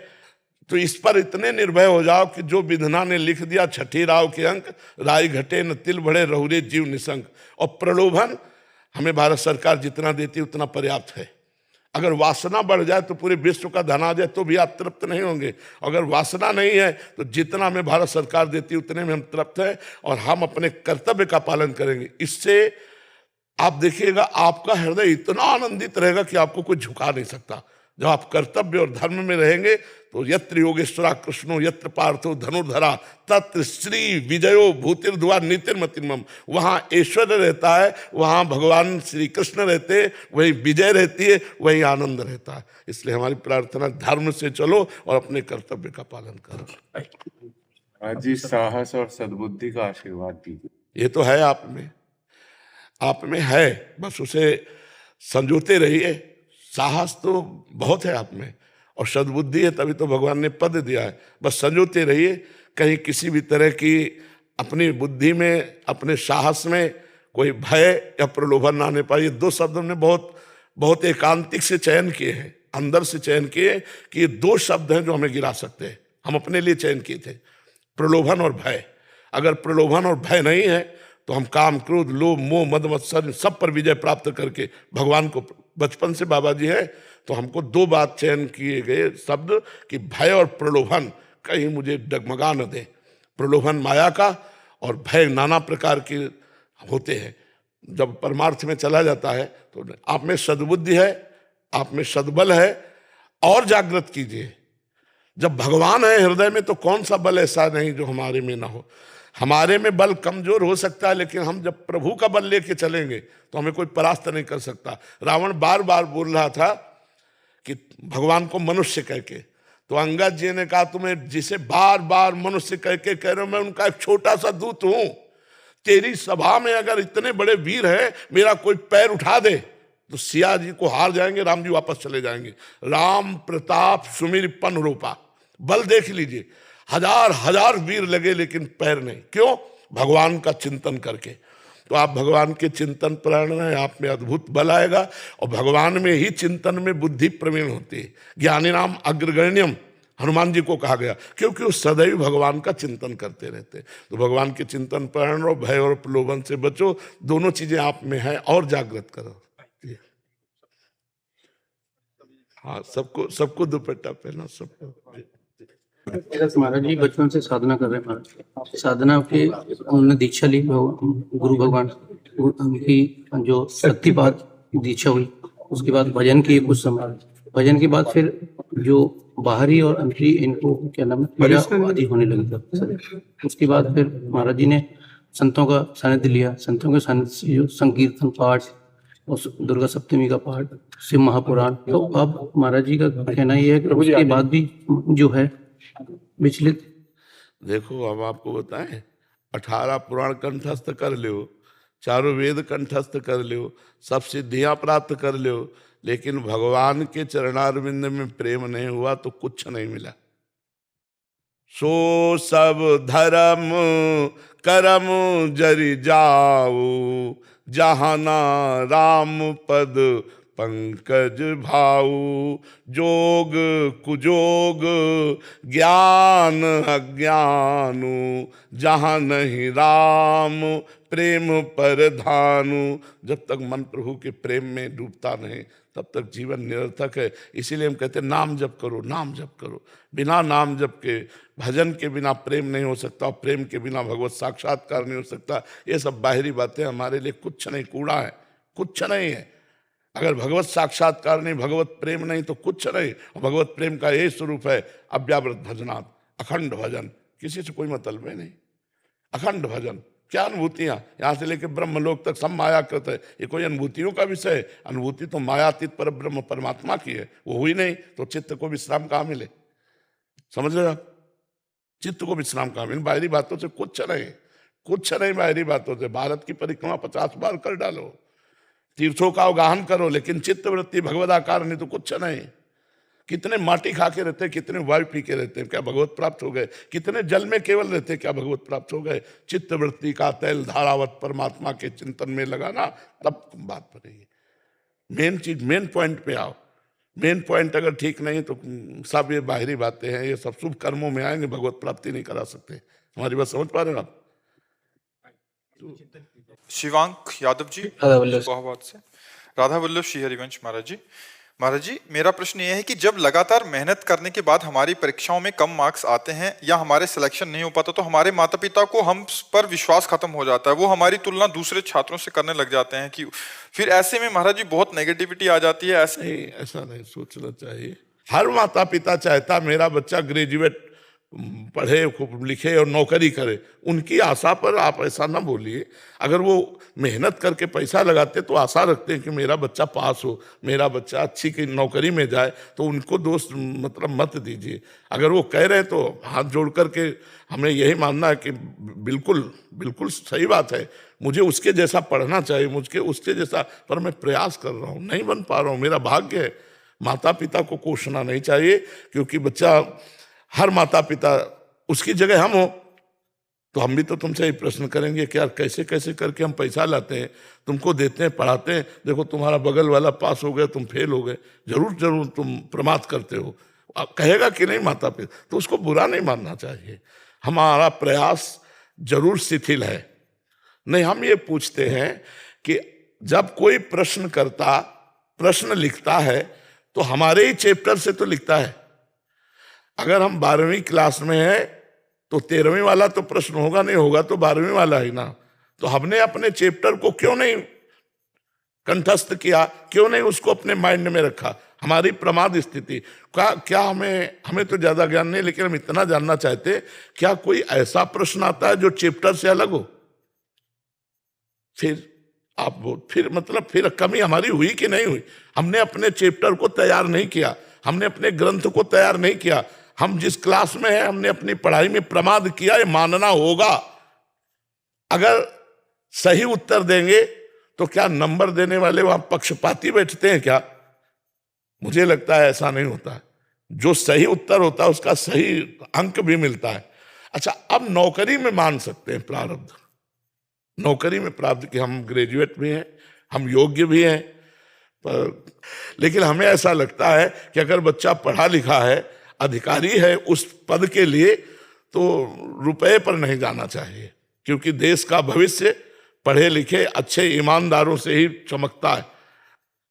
तो इस पर इतने निर्भय हो जाओ कि जो विधना ने लिख दिया छठी राव के अंक, राय घटे न तिल बढ़े रहुरे जीव निसंक। और प्रलोभन हमें भारत सरकार जितना देती है उतना पर्याप्त है। अगर वासना बढ़ जाए तो पूरे विश्व का धन आ जाए तो भी आप तृप्त नहीं होंगे। अगर वासना नहीं है तो जितना हमें भारत सरकार देती है उतने में हम तृप्त हैं, और हम अपने कर्तव्य का पालन करेंगे। इससे आप देखिएगा आपका हृदय इतना आनंदित रहेगा कि आपको कोई झुका नहीं सकता। जब आप कर्तव्य और धर्म में रहेंगे तो यत्र योगेश्वरा कृष्णो यत्र पार्थो धनुर्धरा तत्र श्री विजयो भूतिर्धुआ नीतिर्मतिर्मम। वहाँ ऐश्वर्य रहता है, वहाँ भगवान श्री कृष्ण रहते, वही विजय रहती है, वही आनंद रहता है। इसलिए हमारी प्रार्थना, धर्म से चलो और अपने कर्तव्य का पालन करो। आज जी साहस और सद्बुद्धि का आशीर्वाद दीजिए। ये तो है आप में है, बस उसे संजोते रहिए। साहस तो बहुत है आप में और सद्बुद्धि है, तभी तो भगवान ने पद दिया है। बस संजोते रहिए, कहीं किसी भी तरह की अपनी बुद्धि में, अपने साहस में कोई भय या प्रलोभन ना आने पाए। ये दो शब्द हमने बहुत एकांतिक से चयन किए हैं, अंदर से चयन किए कि ये दो शब्द हैं जो हमें गिरा सकते हैं। हम अपने लिए चयन किए थे, प्रलोभन और भय। अगर प्रलोभन और भय नहीं है तो हम काम, क्रोध, लोभ, मोह, मद, मत्सर सब पर विजय प्राप्त करके भगवान को, बचपन से बाबा जी हैं तो हमको दो बात चयन किए गए शब्द कि भय और प्रलोभन कहीं मुझे डगमगा न दे। प्रलोभन माया का और भय नाना प्रकार के होते हैं। जब परमार्थ में चला जाता है तो आप में सद्बुद्धि है, आप में सद्बल है, और जागृत कीजिए। जब भगवान है हृदय में तो कौन सा बल ऐसा नहीं जो हमारे में ना हो। हमारे में बल कमजोर हो सकता है, लेकिन हम जब प्रभु का बल लेके चलेंगे तो हमें कोई परास्त नहीं कर सकता। रावण बार बार बोल रहा था कि भगवान को मनुष्य कह के, तो अंगद जी ने कहा तुम्हें जिसे बार बार मनुष्य कह के कह रहे हो, मैं उनका एक छोटा सा दूत हूं। तेरी सभा में अगर इतने बड़े वीर हैं, मेरा कोई पैर उठा दे तो सिया जी को हार जाएंगे, राम जी वापस चले जाएंगे। राम प्रताप सुमिर पन रूपा, बल देख लीजिए, हजार हजार वीर लगे लेकिन पैर नहीं। क्यों? भगवान का चिंतन करके। तो आप भगवान के चिंतन प्राण में, आप में अद्भुत बल आएगा। और भगवान में ही चिंतन में बुद्धि प्रवीण होती है। ज्ञानी नाम अग्रगण्यम हनुमान जी को कहा गया, क्योंकि वो सदैव भगवान का चिंतन करते रहते। तो भगवान के चिंतन प्राण रहो, भय और प्रलोभन से बचो। दोनों चीजें आप में है, और जागृत करो। हाँ, सबको दुपट्टा पहना, सबको। महाराज जी बचपन से साधना कर रहे हैं महाराज। साधना के उन्होंने दीक्षा ली, गुरु भगवान की जो शक्तिपात दीक्षा हुई। उसके बाद भजन किए कुछ समय। भजन के बाद फिर जो बाहरी और अंतरी इनको क्या नाम है, पीड़ा आदि होने लगी था। उसके बाद फिर महाराज जी ने संतों का सानिध्य लिया। संतों के सानिध्य से जो संकीर्तन पाठ और दुर्गा सप्तमी का पाठ, शिव महापुराण, तो अब महाराज जी का कहना यह है कि उसके बाद भी जो है विचलित। देखो, अब आपको बताएं, 18 पुराण कंठस्थ कर लो, चारों वेद कंठस्थ कर लो, सब सिद्धियां प्राप्त कर लो, लेकिन भगवान के चरणारविंद में प्रेम नहीं हुआ तो कुछ नहीं मिला। सो सब धर्म करम जरि जाओ, जहाना राम पद पंकज भाऊ, जोग कुजोग ज्ञान अज्ञानु, जहाँ नहीं राम प्रेम पर धानु। जब तक मन प्रभु के प्रेम में डूबता नहीं तब तक जीवन निरर्थक है। इसीलिए हम कहते हैं नाम जप करो, नाम जप करो। बिना नाम जप के, भजन के बिना प्रेम नहीं हो सकता, प्रेम के बिना भगवत साक्षात्कार नहीं हो सकता। ये सब बाहरी बातें हमारे लिए कुछ नहीं, कूड़ा है, कुछ नहीं है। अगर भगवत साक्षात्कार नहीं, भगवत प्रेम नहीं तो कुछ नहीं। भगवत प्रेम का यही स्वरूप है अव्यावृत भजनात्, अखंड भजन, किसी से कोई मतलब नहीं। अखंड भजन, क्या अनुभूतियां, यहाँ से लेकर ब्रह्मलोक तक सब मायाकृत है। ये कोई अनुभूतियों का विषय है? अनुभूति तो मायातीत पर ब्रह्म परमात्मा की है, वो हुई नहीं तो चित्त को विश्राम कहाँ मिले? समझ रहे आप? चित्त को विश्राम कहाँ मिले? बाहरी बातों से कुछ नहीं, कुछ नहीं। बाहरी बातों से भारत की परिक्रमा 50 बार कर डालो, तीर्थों का अवगाहन करो, लेकिन चित्त वृत्ति भगवदाकार नहीं तो कुछ नहीं। कितने माटी खा के रहते हैं, कितने वायु पी के रहते हैं, क्या भगवत प्राप्त हो गए? कितने जल में केवल रहते हैं, क्या भगवत प्राप्त हो गए? चित्त वृत्ति का तैल धारावत परमात्मा के चिंतन में लगाना, तब बात बनेगी। मेन चीज, मेन पॉइंट पे आओ। मेन पॉइंट अगर ठीक नहीं तो सब ये बाहरी बातें हैं, ये सब शुभ कर्मों में आएंगे, भगवत प्राप्ति नहीं करा सकते। हमारी बात समझ पा रहे हैं आप? शिवांक यादव जी राधा वल्लभ इलाहाबाद से। राधा वल्लभ श्री हरिवंश महाराज जी, मेरा प्रश्न यह है कि जब लगातार मेहनत करने के बाद हमारी परीक्षाओं में कम मार्क्स आते हैं या हमारे सिलेक्शन नहीं हो पाता तो हमारे माता पिता को हम पर विश्वास खत्म हो जाता है, वो हमारी तुलना दूसरे छात्रों से करने लग जाते हैं। कि फिर ऐसे में महाराज जी बहुत नेगेटिविटी आ जाती है। ऐसा नहीं सोचना चाहिए। हर माता पिता चाहता मेरा बच्चा ग्रेजुएट पढ़े, खूब लिखे और नौकरी करे। उनकी आशा पर आप ऐसा ना बोलिए। अगर वो मेहनत करके पैसा लगाते तो आशा रखते हैं कि मेरा बच्चा पास हो, मेरा बच्चा अच्छी की नौकरी में जाए, तो उनको दोस्त मतलब मत दीजिए। अगर वो कह रहे हैं तो हाथ जोड़ करके हमें यही मानना है कि बिल्कुल बिल्कुल सही बात है, मुझे उसके जैसा पढ़ना चाहिए, मुझे उसके जैसा, पर मैं प्रयास कर रहा हूँ, नहीं बन पा रहा हूँ, मेरा भाग्य है। माता पिता को कोसना नहीं चाहिए, क्योंकि बच्चा, हर माता पिता, उसकी जगह हम हो तो हम भी तो तुमसे ही प्रश्न करेंगे कि यार कैसे कैसे करके हम पैसा लाते हैं, तुमको देते हैं, पढ़ाते हैं, देखो तुम्हारा बगल वाला पास हो गया, तुम फेल हो गए, जरूर तुम प्रमाद करते हो, कहेगा कि नहीं माता पिता, तो उसको बुरा नहीं मानना चाहिए। हमारा प्रयास जरूर शिथिल है। नहीं, हम ये पूछते हैं कि जब कोई प्रश्न करता, प्रश्न लिखता है तो हमारे ही चैप्टर से तो लिखता है। अगर हम 12वीं क्लास में हैं तो 13वीं वाला तो प्रश्न होगा नहीं, होगा तो 12वीं वाला ही ना। तो हमने अपने चैप्टर को क्यों नहीं कंठस्थ किया, क्यों नहीं उसको अपने माइंड में रखा? हमारी प्रमाद स्थिति क्या हमें तो ज्यादा ज्ञान नहीं, लेकिन हम इतना जानना चाहते, क्या कोई ऐसा प्रश्न आता है जो चैप्टर से अलग हो? फिर मतलब फिर कमी हमारी हुई कि नहीं हुई? हमने अपने चैप्टर को तैयार नहीं किया, हमने अपने ग्रंथ को तैयार नहीं किया। हम जिस क्लास में हैं, हमने अपनी पढ़ाई में प्रमाद किया, ये मानना होगा। अगर सही उत्तर देंगे तो क्या नंबर देने वाले वहां पक्षपाती बैठते हैं क्या? मुझे लगता है ऐसा नहीं होता है। जो सही उत्तर होता है उसका सही अंक भी मिलता है। अच्छा, अब नौकरी में मान सकते हैं प्रारब्ध, नौकरी में प्रारब्ध कि हम ग्रेजुएट भी हैं, हम योग्य भी हैं, पर लेकिन हमें ऐसा लगता है कि अगर बच्चा पढ़ा लिखा है, अधिकारी है उस पद के लिए, तो रुपए पर नहीं जाना चाहिए, क्योंकि देश का भविष्य पढ़े लिखे अच्छे ईमानदारों से ही चमकता है।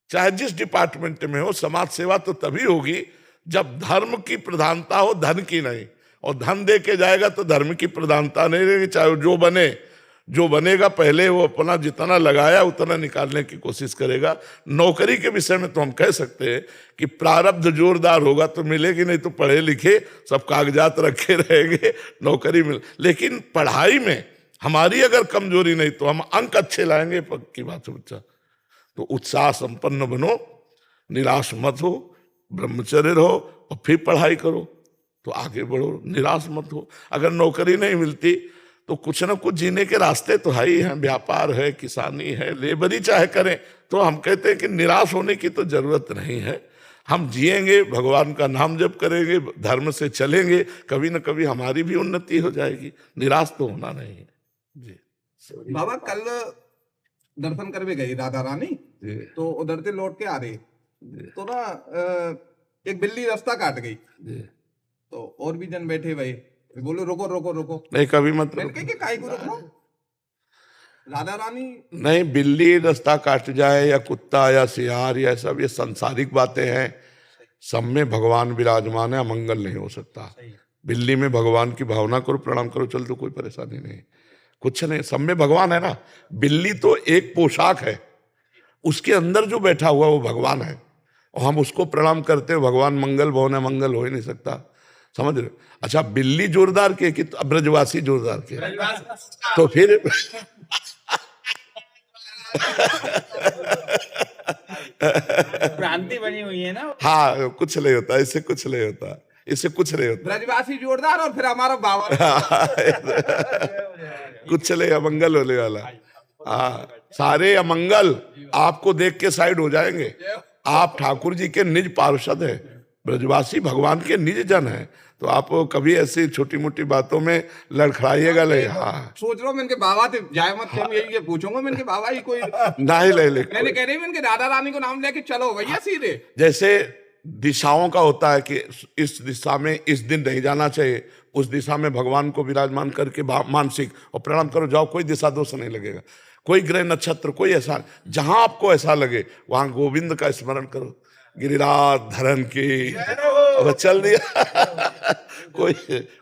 चाहे जिस डिपार्टमेंट में हो, समाज सेवा तो तभी होगी जब धर्म की प्रधानता हो, धन की नहीं। और धन दे के जाएगा तो धर्म की प्रधानता नहीं रहेगी। चाहे जो बनेगा पहले वो अपना जितना लगाया उतना निकालने की कोशिश करेगा। नौकरी के विषय में तो हम कह सकते हैं कि प्रारब्ध जोरदार होगा तो मिलेगी, नहीं तो पढ़े लिखे सब कागजात रखे रहेंगे, नौकरी मिल। लेकिन पढ़ाई में हमारी अगर कमजोरी नहीं तो हम अंक अच्छे लाएंगे, पक्की बात है बच्चा। तो उत्साह संपन्न बनो, निराश मत हो, ब्रह्मचर्य रहो और फिर पढ़ाई करो तो आगे बढ़ो, निराश मत हो। अगर नौकरी नहीं मिलती तो कुछ ना कुछ जीने के रास्ते तो है ही हैं, व्यापार है, किसानी है, लेबरी चाहे करें। तो हम कहते हैं कि निराश होने की तो जरूरत नहीं है। हम जिएंगे, भगवान का नाम जप करेंगे, धर्म से चलेंगे, कभी ना कभी हमारी भी उन्नति हो जाएगी। निराश तो होना नहीं है जी। बाबा कल दर्शन करवे गई राधा रानी, जी तो उधर से लौट के आ रहे तो ना एक बिल्ली रास्ता काट गई, जी। तो और भी जन बैठे भाई बोलो रोको रोको रोको, नहीं कभी मत मैंने रोको। कहा कि काहे को रोक रहा हूं? राधा रानी नहीं, बिल्ली रास्ता काट जाए या कुत्ता या सियार या सब ये सांसारिक बातें हैं। सब में भगवान विराजमान है, अमंगल नहीं हो सकता। बिल्ली में भगवान की भावना करो, प्रणाम करो, चल तो कोई परेशानी नहीं, कुछ नहीं। सब में भगवान है ना। बिल्ली तो एक पोशाक है, उसके अंदर जो बैठा हुआ वो भगवान है, और हम उसको प्रणाम करते हो। भगवान मंगल भवन है, मंगल हो ही नहीं सकता, समझ रहे हो? अच्छा, बिल्ली जोरदार के कि ब्रजवासी जोरदार के? तो फिर भ्रांति बनी हुई है ना। हाँ, कुछ नहीं होता इससे, कुछ नहीं होता इससे, कुछ नहीं होता। ब्रजवासी जोरदार और फिर हमारा बाबा कुछ नहीं, अमंगल होने वाला। हाँ, सारे अमंगल आपको देख के साइड हो जाएंगे। आप ठाकुर जी के निज पार्षद हैं, ब्रजवासी भगवान के निज जन हैं, तो आप कभी ऐसी छोटी मोटी बातों में लड़खड़ाइएगा नहीं। हाँ, सोच रहा हूँ मैं इनके बाबा थे जाए मत, मैं यही पूछूंगा मैं इनके बाबा ही कोई नहीं ले मैंने कह रही इनके राधा रानी को नाम लेके चलो भैया सीधे। जैसे दिशाओं का होता है कि इस दिशा में इस दिन नहीं जाना चाहिए, उस दिशा में भगवान को विराजमान करके मानसिक और प्रणाम करो, जाओ, कोई दिशा दोष नहीं लगेगा, कोई ग्रह नक्षत्र कोई ऐसा, जहां आपको ऐसा लगे वहां गोविंद का स्मरण करो, गिरिराज धरन की, अब चल दिया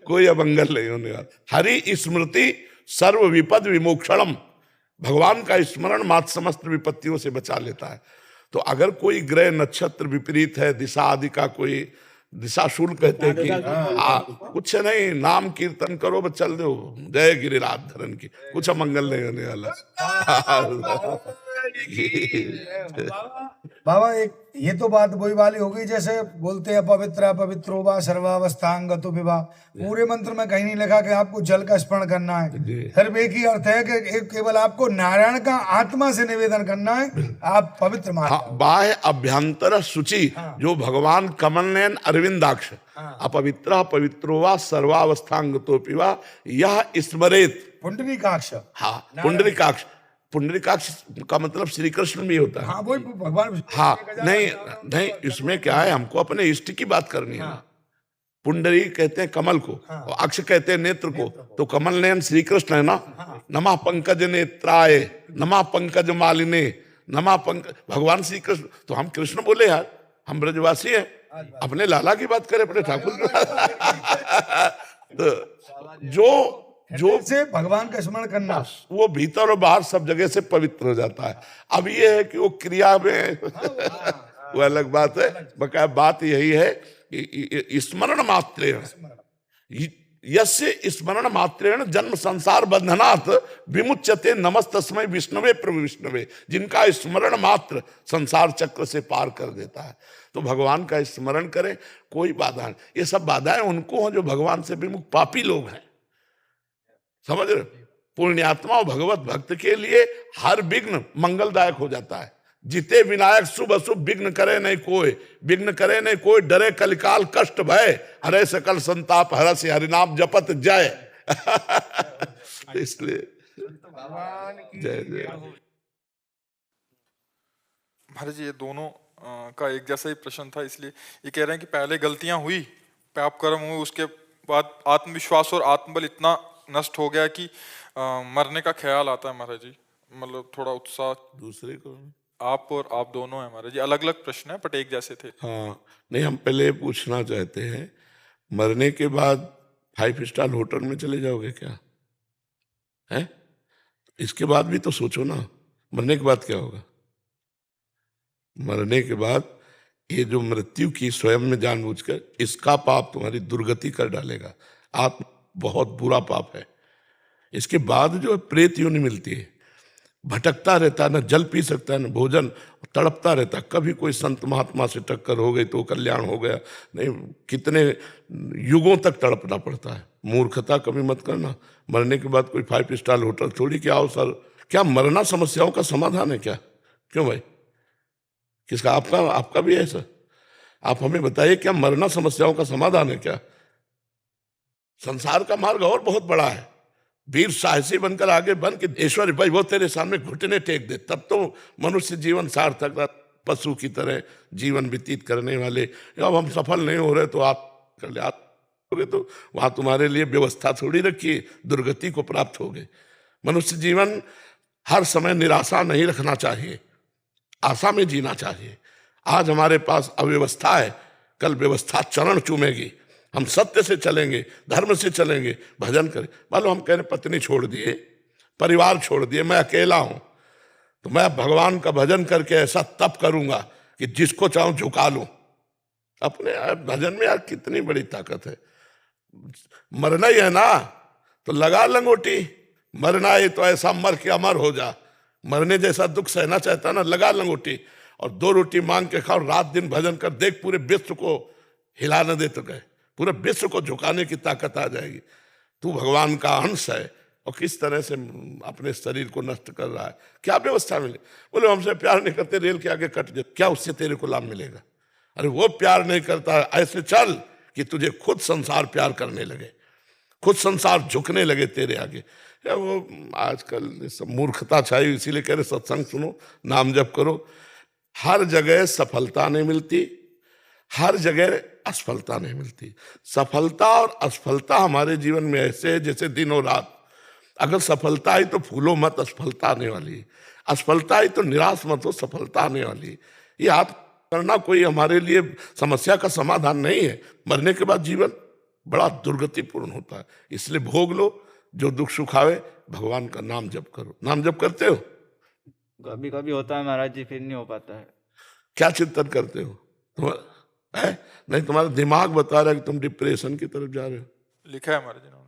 कोई अमंगल नहीं होने वाला। हरि स्मृति सर्व विपद विमोक्षणम, भगवान का स्मरण मात्र समस्त विपत्तियों से बचा लेता है। तो अगर कोई ग्रह नक्षत्र विपरीत है, दिशा आदि का कोई दिशाशूल कहते हैं कि कुछ नहीं, नाम कीर्तन करो बस चल दो, जय गिरिराज धरन की, कुछ अमंगल नहीं होने वाला। बाबा एक ये तो बात वही वाली होगी जैसे बोलते हैं पवित्र पवित्रो वा सर्वावस्थांगतो विवाह, पूरे मंत्र में कहीं नहीं लिखा कि आपको जल का स्मरण करना है, सिर्फ एक ही अर्थ है कि केवल आपको नारायण का आत्मा से निवेदन करना है, आप पवित्र मान। बाह्य अभ्यंतर शुचि, जो भगवान कमल नयन अरविंदाक्ष, अपवित्र पवित्रो वा सर्वावस्थांगतो विवाह, यह स्मरेत पुंडरीकाक्ष। हाँ, पुंडरीकाक्ष, पुंडरीकाक्ष का मतलब श्री कृष्ण भी होता है। हाँ, वही भगवान। हाँ, नहीं इसमें क्या है, हमको अपने इष्ट की बात करनी है। पुंडरी कहते हैं कमल को, और अक्ष कहते हैं नेत्र को, तो कमल नयन श्री कृष्ण है ना। नमः पंकज नेत्राय, नमः पंकज मालिने, नमः पंकज, भगवान श्री कृष्ण। तो हम कृष्ण बोले यार, हम ब्रजवासी हैं, अपने लाला की बात करें, अपने ठाकुर की बात। तो जो से भगवान का स्मरण करना, वो भीतर और बाहर सब जगह से पवित्र हो जाता है। अब ये है कि वो क्रिया में वो अलग बात है। बकाया बात यही है कि स्मरण मात्रेण, यस्य स्मरण मात्रेण जन्म संसार बंधनात् विमुच्यते, नमस्तस्मै विष्णवे प्रभु विष्णवे, जिनका स्मरण मात्र संसार चक्र से पार कर देता है। तो भगवान का स्मरण करें, कोई बाधा नहीं। ये सब बाधाएं उनको हैं जो भगवान से विमुख पापी लोग हैं, समझ रहे? पुण्यात्मा और भगवत भक्त के लिए हर विघ्न मंगलदायक हो जाता है। जिते विनायक शुभ अशुभ विघ्न करे नहीं कोई, विघ्न करे नहीं कोई, डरे कलिकाल कष्ट भय, हरे सकल संताप हरसि हरिनाम जपत जय। इसलिए जय जय। महाराज जी, ये दोनों का एक जैसा ही प्रश्न था, इसलिए ये कह रहे हैं कि पहले गलतियां हुई, पाप कर्म हुए, उसके बाद आत्मविश्वास और आत्मबल इतना नष्ट हो गया कि मरने का ख्याल आता है महाराज जी, मतलब थोड़ा उत्साह। दूसरे को आप और आप दोनों हैं महाराज जी, अलग अलग प्रश्न है बट एक जैसे थे। हाँ, नहीं हम पहले पूछना चाहते हैं, मरने के बाद 5 स्टार होटल में चले जाओगे क्या है? इसके बाद भी तो सोचो ना, मरने के बाद क्या होगा? मरने के बाद ये जो मृत्यु की स्वयं में जानबूझकर, इसका पाप तुम्हारी दुर्गति कर डालेगा। आप बहुत बुरा पाप है। इसके बाद जो प्रेत योनि मिलती है, भटकता रहता है, न जल पी सकता है न भोजन, तड़पता रहता है। कभी कोई संत महात्मा से टक्कर हो गई तो कल्याण हो गया, नहीं कितने युगों तक तड़पना पड़ता है। मूर्खता कभी मत करना। मरने के बाद कोई 5 स्टार होटल थोड़ी कि आओ सर, क्या मरना समस्याओं का समाधान है क्या? क्यों भाई, किसका? आपका भी है सर? आप हमें बताइए, क्या मरना समस्याओं का समाधान है क्या? संसार का मार्ग और बहुत बड़ा है, वीर साहसी बनकर आगे बन के ईश्वर भाई वो तेरे सामने घुटने टेक दे, तब तो मनुष्य जीवन सार्थक रहा। पशु की तरह जीवन व्यतीत करने वाले, अब हम सफल नहीं हो रहे तो आप कर ले, आप तो वहां तुम्हारे लिए व्यवस्था थोड़ी रखी है, दुर्गति को प्राप्त हो गए। मनुष्य जीवन हर समय निराशा नहीं रखना चाहिए, आशा में जीना चाहिए। आज हमारे पास अव्यवस्था है, कल व्यवस्था चरण चूमेगी। हम सत्य से चलेंगे, धर्म से चलेंगे, भजन करें। मान लो हम कह रहे पत्नी छोड़ दिए, परिवार छोड़ दिए, मैं अकेला हूं, तो मैं भगवान का भजन करके ऐसा तप करूंगा कि जिसको चाहूं झुका लूं। अपने भजन में यार कितनी बड़ी ताकत है। मरना ही है ना तो लगा लंगोटी, मरना है तो ऐसा मर के अमर हो जा। मरने जैसा दुख सहना चाहता ना, लगा लंगोटी और 2 रोटी मांग के खाओ, रात दिन भजन कर, देख पूरे विश्व को हिला न दे तो गए, पूरे विश्व को झुकाने की ताकत आ जाएगी। तू भगवान का अंश है और किस तरह से अपने शरीर को नष्ट कर रहा है, क्या व्यवस्था मिले। बोले हमसे प्यार नहीं करते, रेल के आगे कट जाए, क्या उससे तेरे को लाभ मिलेगा? अरे वो प्यार नहीं करता, ऐसे चल कि तुझे खुद संसार प्यार करने लगे, खुद संसार झुकने लगे तेरे आगे। या वो आजकल सब मूर्खता छाई, इसीलिए कह रहे सत्संग सुनो, नाम जप करो। हर जगह सफलता नहीं मिलती, हर जगह असफलता नहीं मिलती। सफलता और असफलता हमारे जीवन में ऐसे है जैसे दिन और रात। अगर सफलता आई तो फूलो मत, असफलता आने वाली है। असफलता आई तो निराश मत हो, सफलता आने वाली है। ये आप करना कोई हमारे लिए समस्या का समाधान नहीं है। मरने के बाद जीवन बड़ा दुर्गतिपूर्ण होता है, इसलिए भोग लो जो दुख सुख आवे, भगवान का नाम जप करो। नाम जप करते हो? कभी कभी होता है महाराज जी, फिर नहीं हो पाता है। क्या चिंतन करते हो? नहीं, तुम्हारा दिमाग बता रहा है कि तुम डिप्रेशन की तरफ जा रहे हो। लिखा है हमारे जिन्होंने,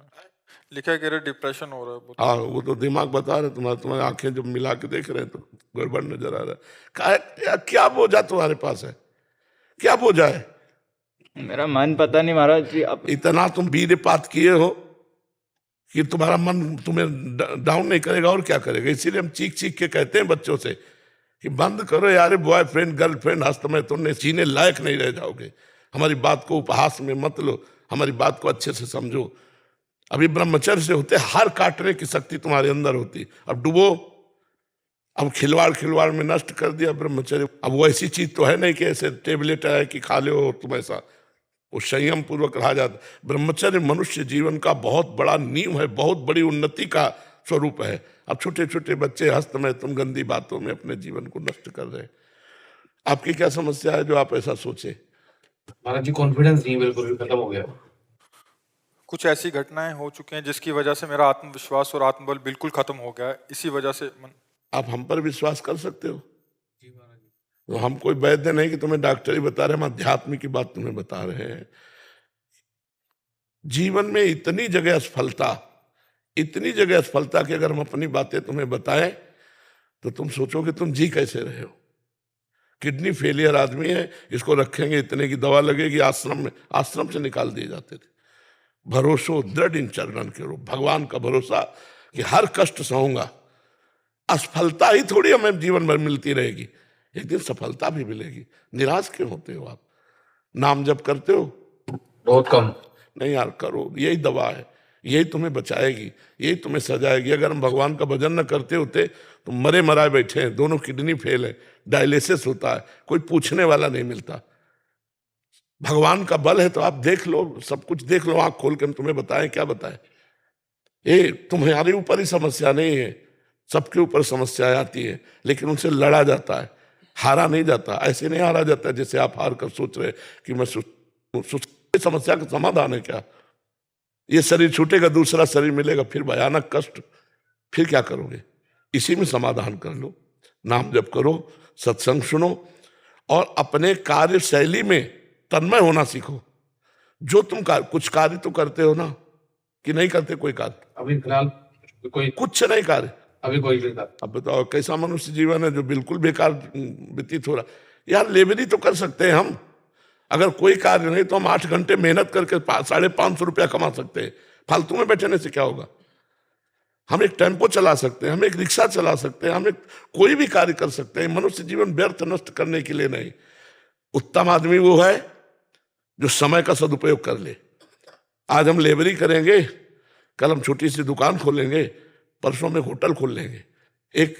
लिखा है कि डिप्रेशन हो रहा है। हाँ, वो तो दिमाग बता रहा है तुम्हारा। तुम्हारी आंखें जब मिला के देख रहे हैं तो गड़बड़ नजर आ रहा है। क्या बोझा तुम्हारे पास है? क्या बोझा है? मेरा मन पता नहीं महाराज जी। अब इतना तुम वीरपात किए हो कि तुम्हारा मन तुम्हें डाउन नहीं करेगा और क्या करेगा। इसीलिए हम चीख चीख के कहते हैं बच्चों से कि बंद करो यार, बॉयफ्रेंड गर्लफ्रेंड हस्त में तुमने जीने लायक नहीं रह जाओगे। हमारी बात को उपहास में मत लो, हमारी बात को अच्छे से समझो। अभी ब्रह्मचर्य से होते हार काटने की शक्ति तुम्हारे अंदर होती, अब डूबो। अब खिलवाड़ में नष्ट कर दिया ब्रह्मचर्य। अब वो ऐसी चीज तो है नहीं कि ऐसे टेबलेट है कि खा लो तुम, ऐसा वो संयम पूर्वक रहा जाता। ब्रह्मचर्य मनुष्य जीवन का बहुत बड़ा नींव है, बहुत बड़ी उन्नति का स्वरूप है। अब छोटे छोटे बच्चे हस्त में तुम गंदी बातों में अपने जीवन को नष्ट कर रहे हैं। आपकी क्या समस्या है जो आप ऐसा सोचे? महाराज जी कॉन्फिडेंस नहीं बिल्कुल भी खत्म हो गया। कुछ ऐसी घटनाएं हो चुकी हैं जिसकी वजह से मेरा आत्मविश्वास और आत्मबल बिल्कुल खत्म हो गया है। इसी वजह से आप हम पर विश्वास कर सकते हो? तो हम कोई वैद्य नहीं कि तुम्हें डॉक्टर ही बता रहे, हम अध्यात्म की बात तुम्हें बता रहे हैं। जीवन में इतनी जगह असफलता, इतनी जगह असफलता कि अगर हम अपनी बातें तुम्हें बताएं तो तुम सोचोगे तुम जी कैसे रहे हो। किडनी फेलियर आदमी है, इसको रखेंगे, इतने की दवा लगेगी, आश्रम से निकाल दिए जाते थे। भरोसो दृढ़ इन चरणन के रूप, भगवान का भरोसा कि हर कष्ट सहूंगा। असफलता ही थोड़ी हमें जीवन भर मिलती रहेगी, एक दिन सफलता भी मिलेगी। निराश क्यों होते हो आप? नाम जप करते हो? बहुत कम। नहीं यार करो, यही दवा है, यही तुम्हें बचाएगी, यही तुम्हें सजाएगी। अगर हम भगवान का भजन न करते होते तो मरे मराए बैठे हैं, दोनों किडनी फेल है, डायलिसिस होता है, कोई पूछने वाला नहीं मिलता। भगवान का बल है तो आप देख लो, सब कुछ देख लो, आंख खोल के हम तुम्हें बताएं क्या बताएं। ये तुम्हारे ऊपर ही समस्या नहीं है, सबके ऊपर समस्या आती है, लेकिन उनसे लड़ा जाता है, हारा नहीं जाता। ऐसे नहीं हारा जाता जैसे आप हार कर सोच रहे कि मैं समस्या का समाधान है क्या? ये शरीर छूटेगा, दूसरा शरीर मिलेगा, फिर भयानक कष्ट, फिर क्या करोगे? इसी में समाधान कर लो। नाम जप करो, सत्संग सुनो और अपने कार्य शैली में तन्मय होना सीखो। जो तुम कुछ कार्य तो करते हो ना, कि नहीं करते कोई कार्य? अभी फिलहाल कोई कुछ नहीं कार्य, अभी कोई भी नहीं। अब बताओ कैसा मनुष्य जीवन है जो बिल्कुल बेकार व्यतीत हो रहा। यार लेबरी तो कर सकते हैं हम, अगर कोई कार्य नहीं तो हम 8 घंटे मेहनत करके 550 रुपया कमा सकते हैं। फालतू में बैठने से क्या होगा? हम एक टेम्पो चला सकते हैं, हम एक रिक्शा चला सकते हैं, हम एक कोई भी कार्य कर सकते हैं। मनुष्य जीवन व्यर्थ नष्ट करने के लिए नहीं। उत्तम आदमी वो है जो समय का सदुपयोग कर ले। आज हम लेबरी करेंगे कल हम छोटी सी दुकान खोलेंगे, परसों में होटल खोल लेंगे। एक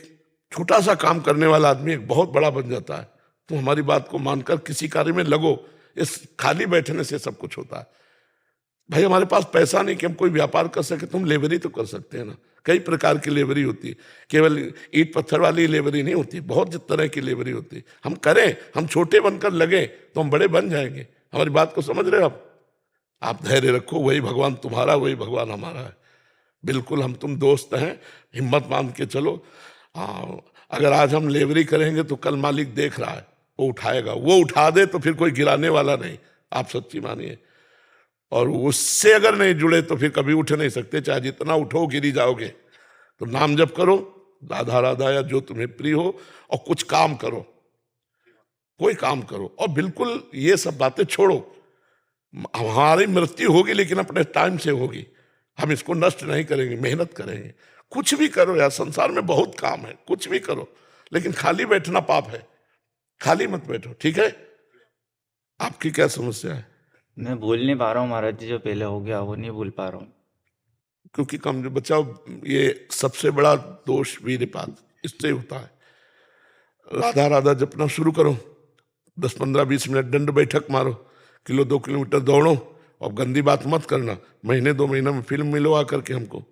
छोटा सा काम करने वाला आदमी एक बहुत बड़ा बन जाता है। तो हमारी बात को मानकर किसी कार्य में लगो, इस खाली बैठने से सब कुछ होता है। भाई हमारे पास पैसा नहीं कि हम कोई व्यापार कर सके, तुम लेबरी तो कर सकते हैं ना। कई प्रकार की लेबरी होती है, केवल ईट पत्थर वाली लेबरी नहीं होती, बहुत तरह की लेबरी होती है। हम करें, हम छोटे बनकर लगे तो हम बड़े बन जाएंगे। हमारी बात को समझ रहे हो आप धैर्य रखो, वही भगवान तुम्हारा, वही भगवान हमारा है। बिल्कुल हम तुम दोस्त हैं, हिम्मत मान के चलो। अगर आज हम लेबरी करेंगे तो कल मालिक देख रहा है, वो उठाएगा। वो उठा दे तो फिर कोई गिराने वाला नहीं, आप सच्ची मानिए। और उससे अगर नहीं जुड़े तो फिर कभी उठ नहीं सकते, चाहे जितना उठो गिरी जाओगे। तो नाम जप करो, राधा राधा या जो तुम्हें प्रिय हो, और कुछ काम करो, कोई काम करो। और बिल्कुल ये सब बातें छोड़ो। हमारी मृत्यु होगी लेकिन अपने टाइम से होगी, हम इसको नष्ट नहीं करेंगे, मेहनत करेंगे। कुछ भी करो यार, संसार में बहुत काम है, कुछ भी करो, लेकिन खाली बैठना पाप है। खाली मत बैठो, ठीक है। आपकी क्या समस्या है? मैं भूल नहीं पा रहा हूँ महाराज जी, जो पहले हो गया वो नहीं भूल पा रहा हूँ। क्योंकि कम बचाओ, ये सबसे बड़ा दोष वीरपात इससे होता है। राधा राधा जपना शुरू करो, 10-15-20 मिनट दंड बैठक मारो, 1-2 किलोमीटर दौड़ो, और गंदी बात मत करना। महीने 2 महीने में फिल्म मिलो आकर के हमको,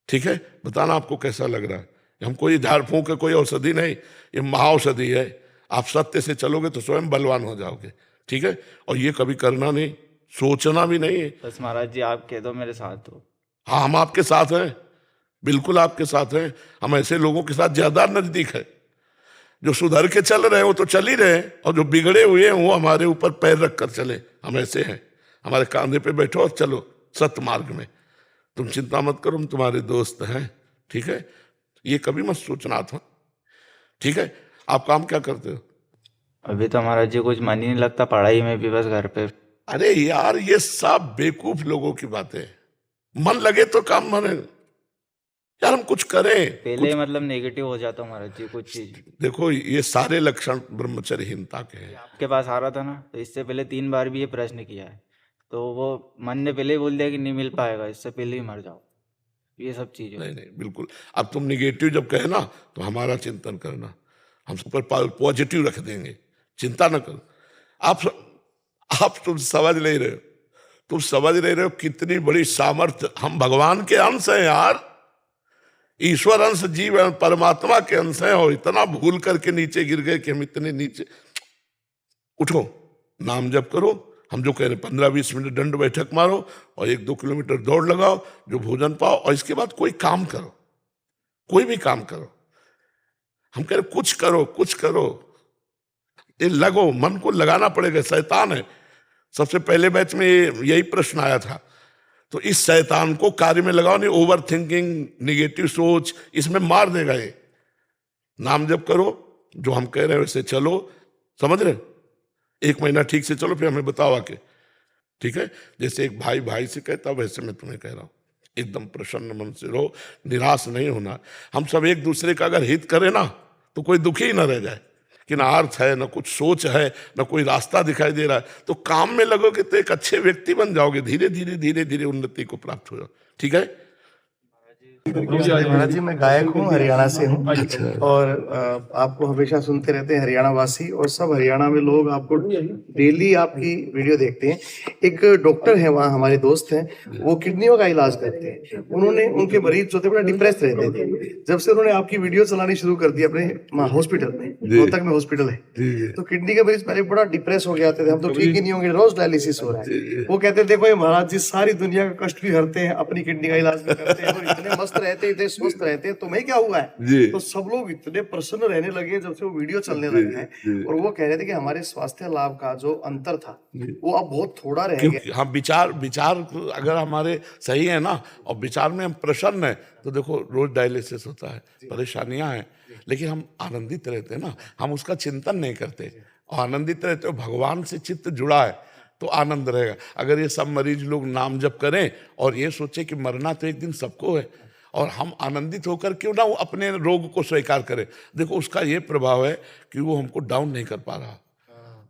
ठीक है। बताना आपको कैसा लग रहा है। हमको ये झाड़ फूंक है कोई औषधि नहीं, ये महाऔषधि है। आप सत्य से चलोगे तो स्वयं बलवान हो जाओगे, ठीक है। और ये कभी करना नहीं, सोचना भी नहीं है। बस महाराज जी आप कह दो मेरे साथ हो। हाँ, हम आपके साथ हैं, बिल्कुल आपके साथ हैं। हम ऐसे लोगों के साथ ज्यादा नजदीक है। जो सुधर के चल रहे हैं वो तो चल ही रहे हैं, और जो बिगड़े हुए हैं वो हमारे ऊपर पैर रख कर चले। हम ऐसे हैं, हमारे कांधे पे बैठो और चलो सत्य मार्ग में। तुम चिंता मत करो, हम तुम्हारे दोस्त हैं, ठीक है। ये कभी मत सोचना था, ठीक है। आप काम क्या करते हो? अभी तो महाराज जी कुछ मन ही नहीं लगता पढ़ाई में भी, बस घर पे। अरे यार, ये सब बेवकूफ लोगों की बातें हैं। मन लगे तो काम बने यार, हम कुछ करें। पहले मतलब नेगेटिव हो जाता महाराज जी कुछ चीज। देखो, ये सारे लक्षण ब्रह्मचर्यहीनता के हैं। आपके पास आ रहा था ना, तो इससे पहले 3 बार भी ये प्रश्न किया है, तो वो मन ने पहले ही बोल दिया कि नहीं मिल पाएगा, इससे पहले ही मर जाओ। ये सब चीजें नहीं नहीं, बिल्कुल। अब तुम निगेटिव जब कहे ना तो हमारा चिंतन करना, हम सब पर पॉजिटिव रख देंगे, चिंता न करो। आप तुम समझ नहीं रहे हो, तुम समझ नहीं रहे हो कितनी बड़ी सामर्थ्य। हम भगवान के अंश हैं यार, ईश्वर अंश, जीव परमात्मा के अंश हैं, और इतना भूल करके नीचे गिर गए कि हम इतने नीचे। उठो, नाम जप करो। हम जो कह रहे 15-20 मिनट दंड बैठक मारो, और 1-2 किलोमीटर दौड़ लगाओ, जो भोजन पाओ, और इसके बाद कोई काम करो, कोई भी काम करो। हम कह रहे कुछ करो, कुछ करो, ये लगो, मन को लगाना पड़ेगा। शैतान है, सबसे पहले बैच में यही प्रश्न आया था। तो इस शैतान को कार्य में लगाओ, नहीं ओवर थिंकिंग, निगेटिव सोच, इसमें मार देगा ये। नाम जप करो, जो हम कह रहे हैं वैसे चलो, समझ रहे। 1 महीना ठीक से चलो, फिर हमें बताओ आके, ठीक है। जैसे एक भाई भाई से कहता वैसे मैं तुम्हें कह रहा हूं, एकदम प्रसन्न मन से रहो, निराश नहीं होना। हम सब एक दूसरे का अगर हित करें ना तो कोई दुखी ही ना रह जाए कि ना अर्थ है, ना कुछ सोच है, ना कोई रास्ता दिखाई दे रहा है। तो काम में लगोगे तो एक अच्छे व्यक्ति बन जाओगे, धीरे धीरे धीरे धीरे उन्नति को प्राप्त हो जाओ, ठीक है। महाराज जी, मैं गायक हूँ, हरियाणा से हूँ। और आपको हमेशा सुनते रहते हैं हरियाणा वासी, और सब हरियाणा में लोग आपको डेली आपकी वीडियो देखते हैं। एक डॉक्टर है वहाँ, हमारे दोस्त हैं, वो किडनियों का इलाज करते हैं। उन्होंने, उनके मरीज जो थे बड़ा डिप्रेस रहते थे, जब से उन्होंने आपकी वीडियो चलानी शुरू कर दी अपने हॉस्पिटल में, रोहतक में हॉस्पिटल है, तो किडनी के मरीज पहले बड़ा डिप्रेस हो गए थे, हम तो ठीक ही नहीं होंगे, रोज डायलिसिस हो रहा है। वो कहते थे भाई महाराज जी सारी दुनिया का कष्ट भी हरते हैं, अपनी किडनी का इलाज भी करते हैं, और इतने मस्त रहते, इतने स्वस्थ रहते हैं, तुम्हें क्या हुआ है? तो सब लोग इतने प्रसन्न रहने लगे जब से वो वीडियो चलने लगे हैं। और वो कह रहे थे कि हमारे स्वास्थ्य लाभ का जो अंतर था वो अब बहुत थोड़ा रह गया। हाँ, विचार अगर हमारे सही है ना, और विचार में हम प्रसन्न है, तो देखो रोज डायलिसिस होता है, परेशानियां हैं, लेकिन हम आनंदित रहते हैं ना, हम उसका चिंतन नहीं करते, और आनंदित रहते हो, भगवान से चित्त जुड़ा है तो आनंद रहेगा। अगर ये सब मरीज लोग नाम जप करें और ये सोचे कि मरना तो एक दिन सबको है, और हम आनंदित होकर क्यों ना वो अपने रोग को स्वीकार करें, देखो उसका ये प्रभाव है कि वो हमको डाउन नहीं कर पा रहा।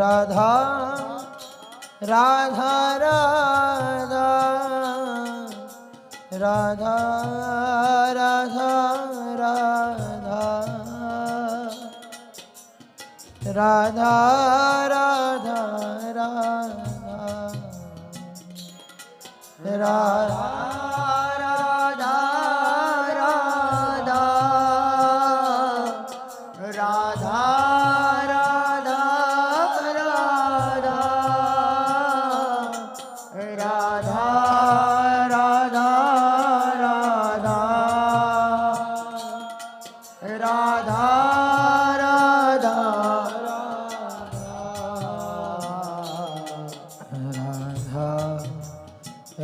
राधा राधा राधा राधा राधा राधा राधा राधा राधा राधा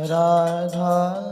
राधा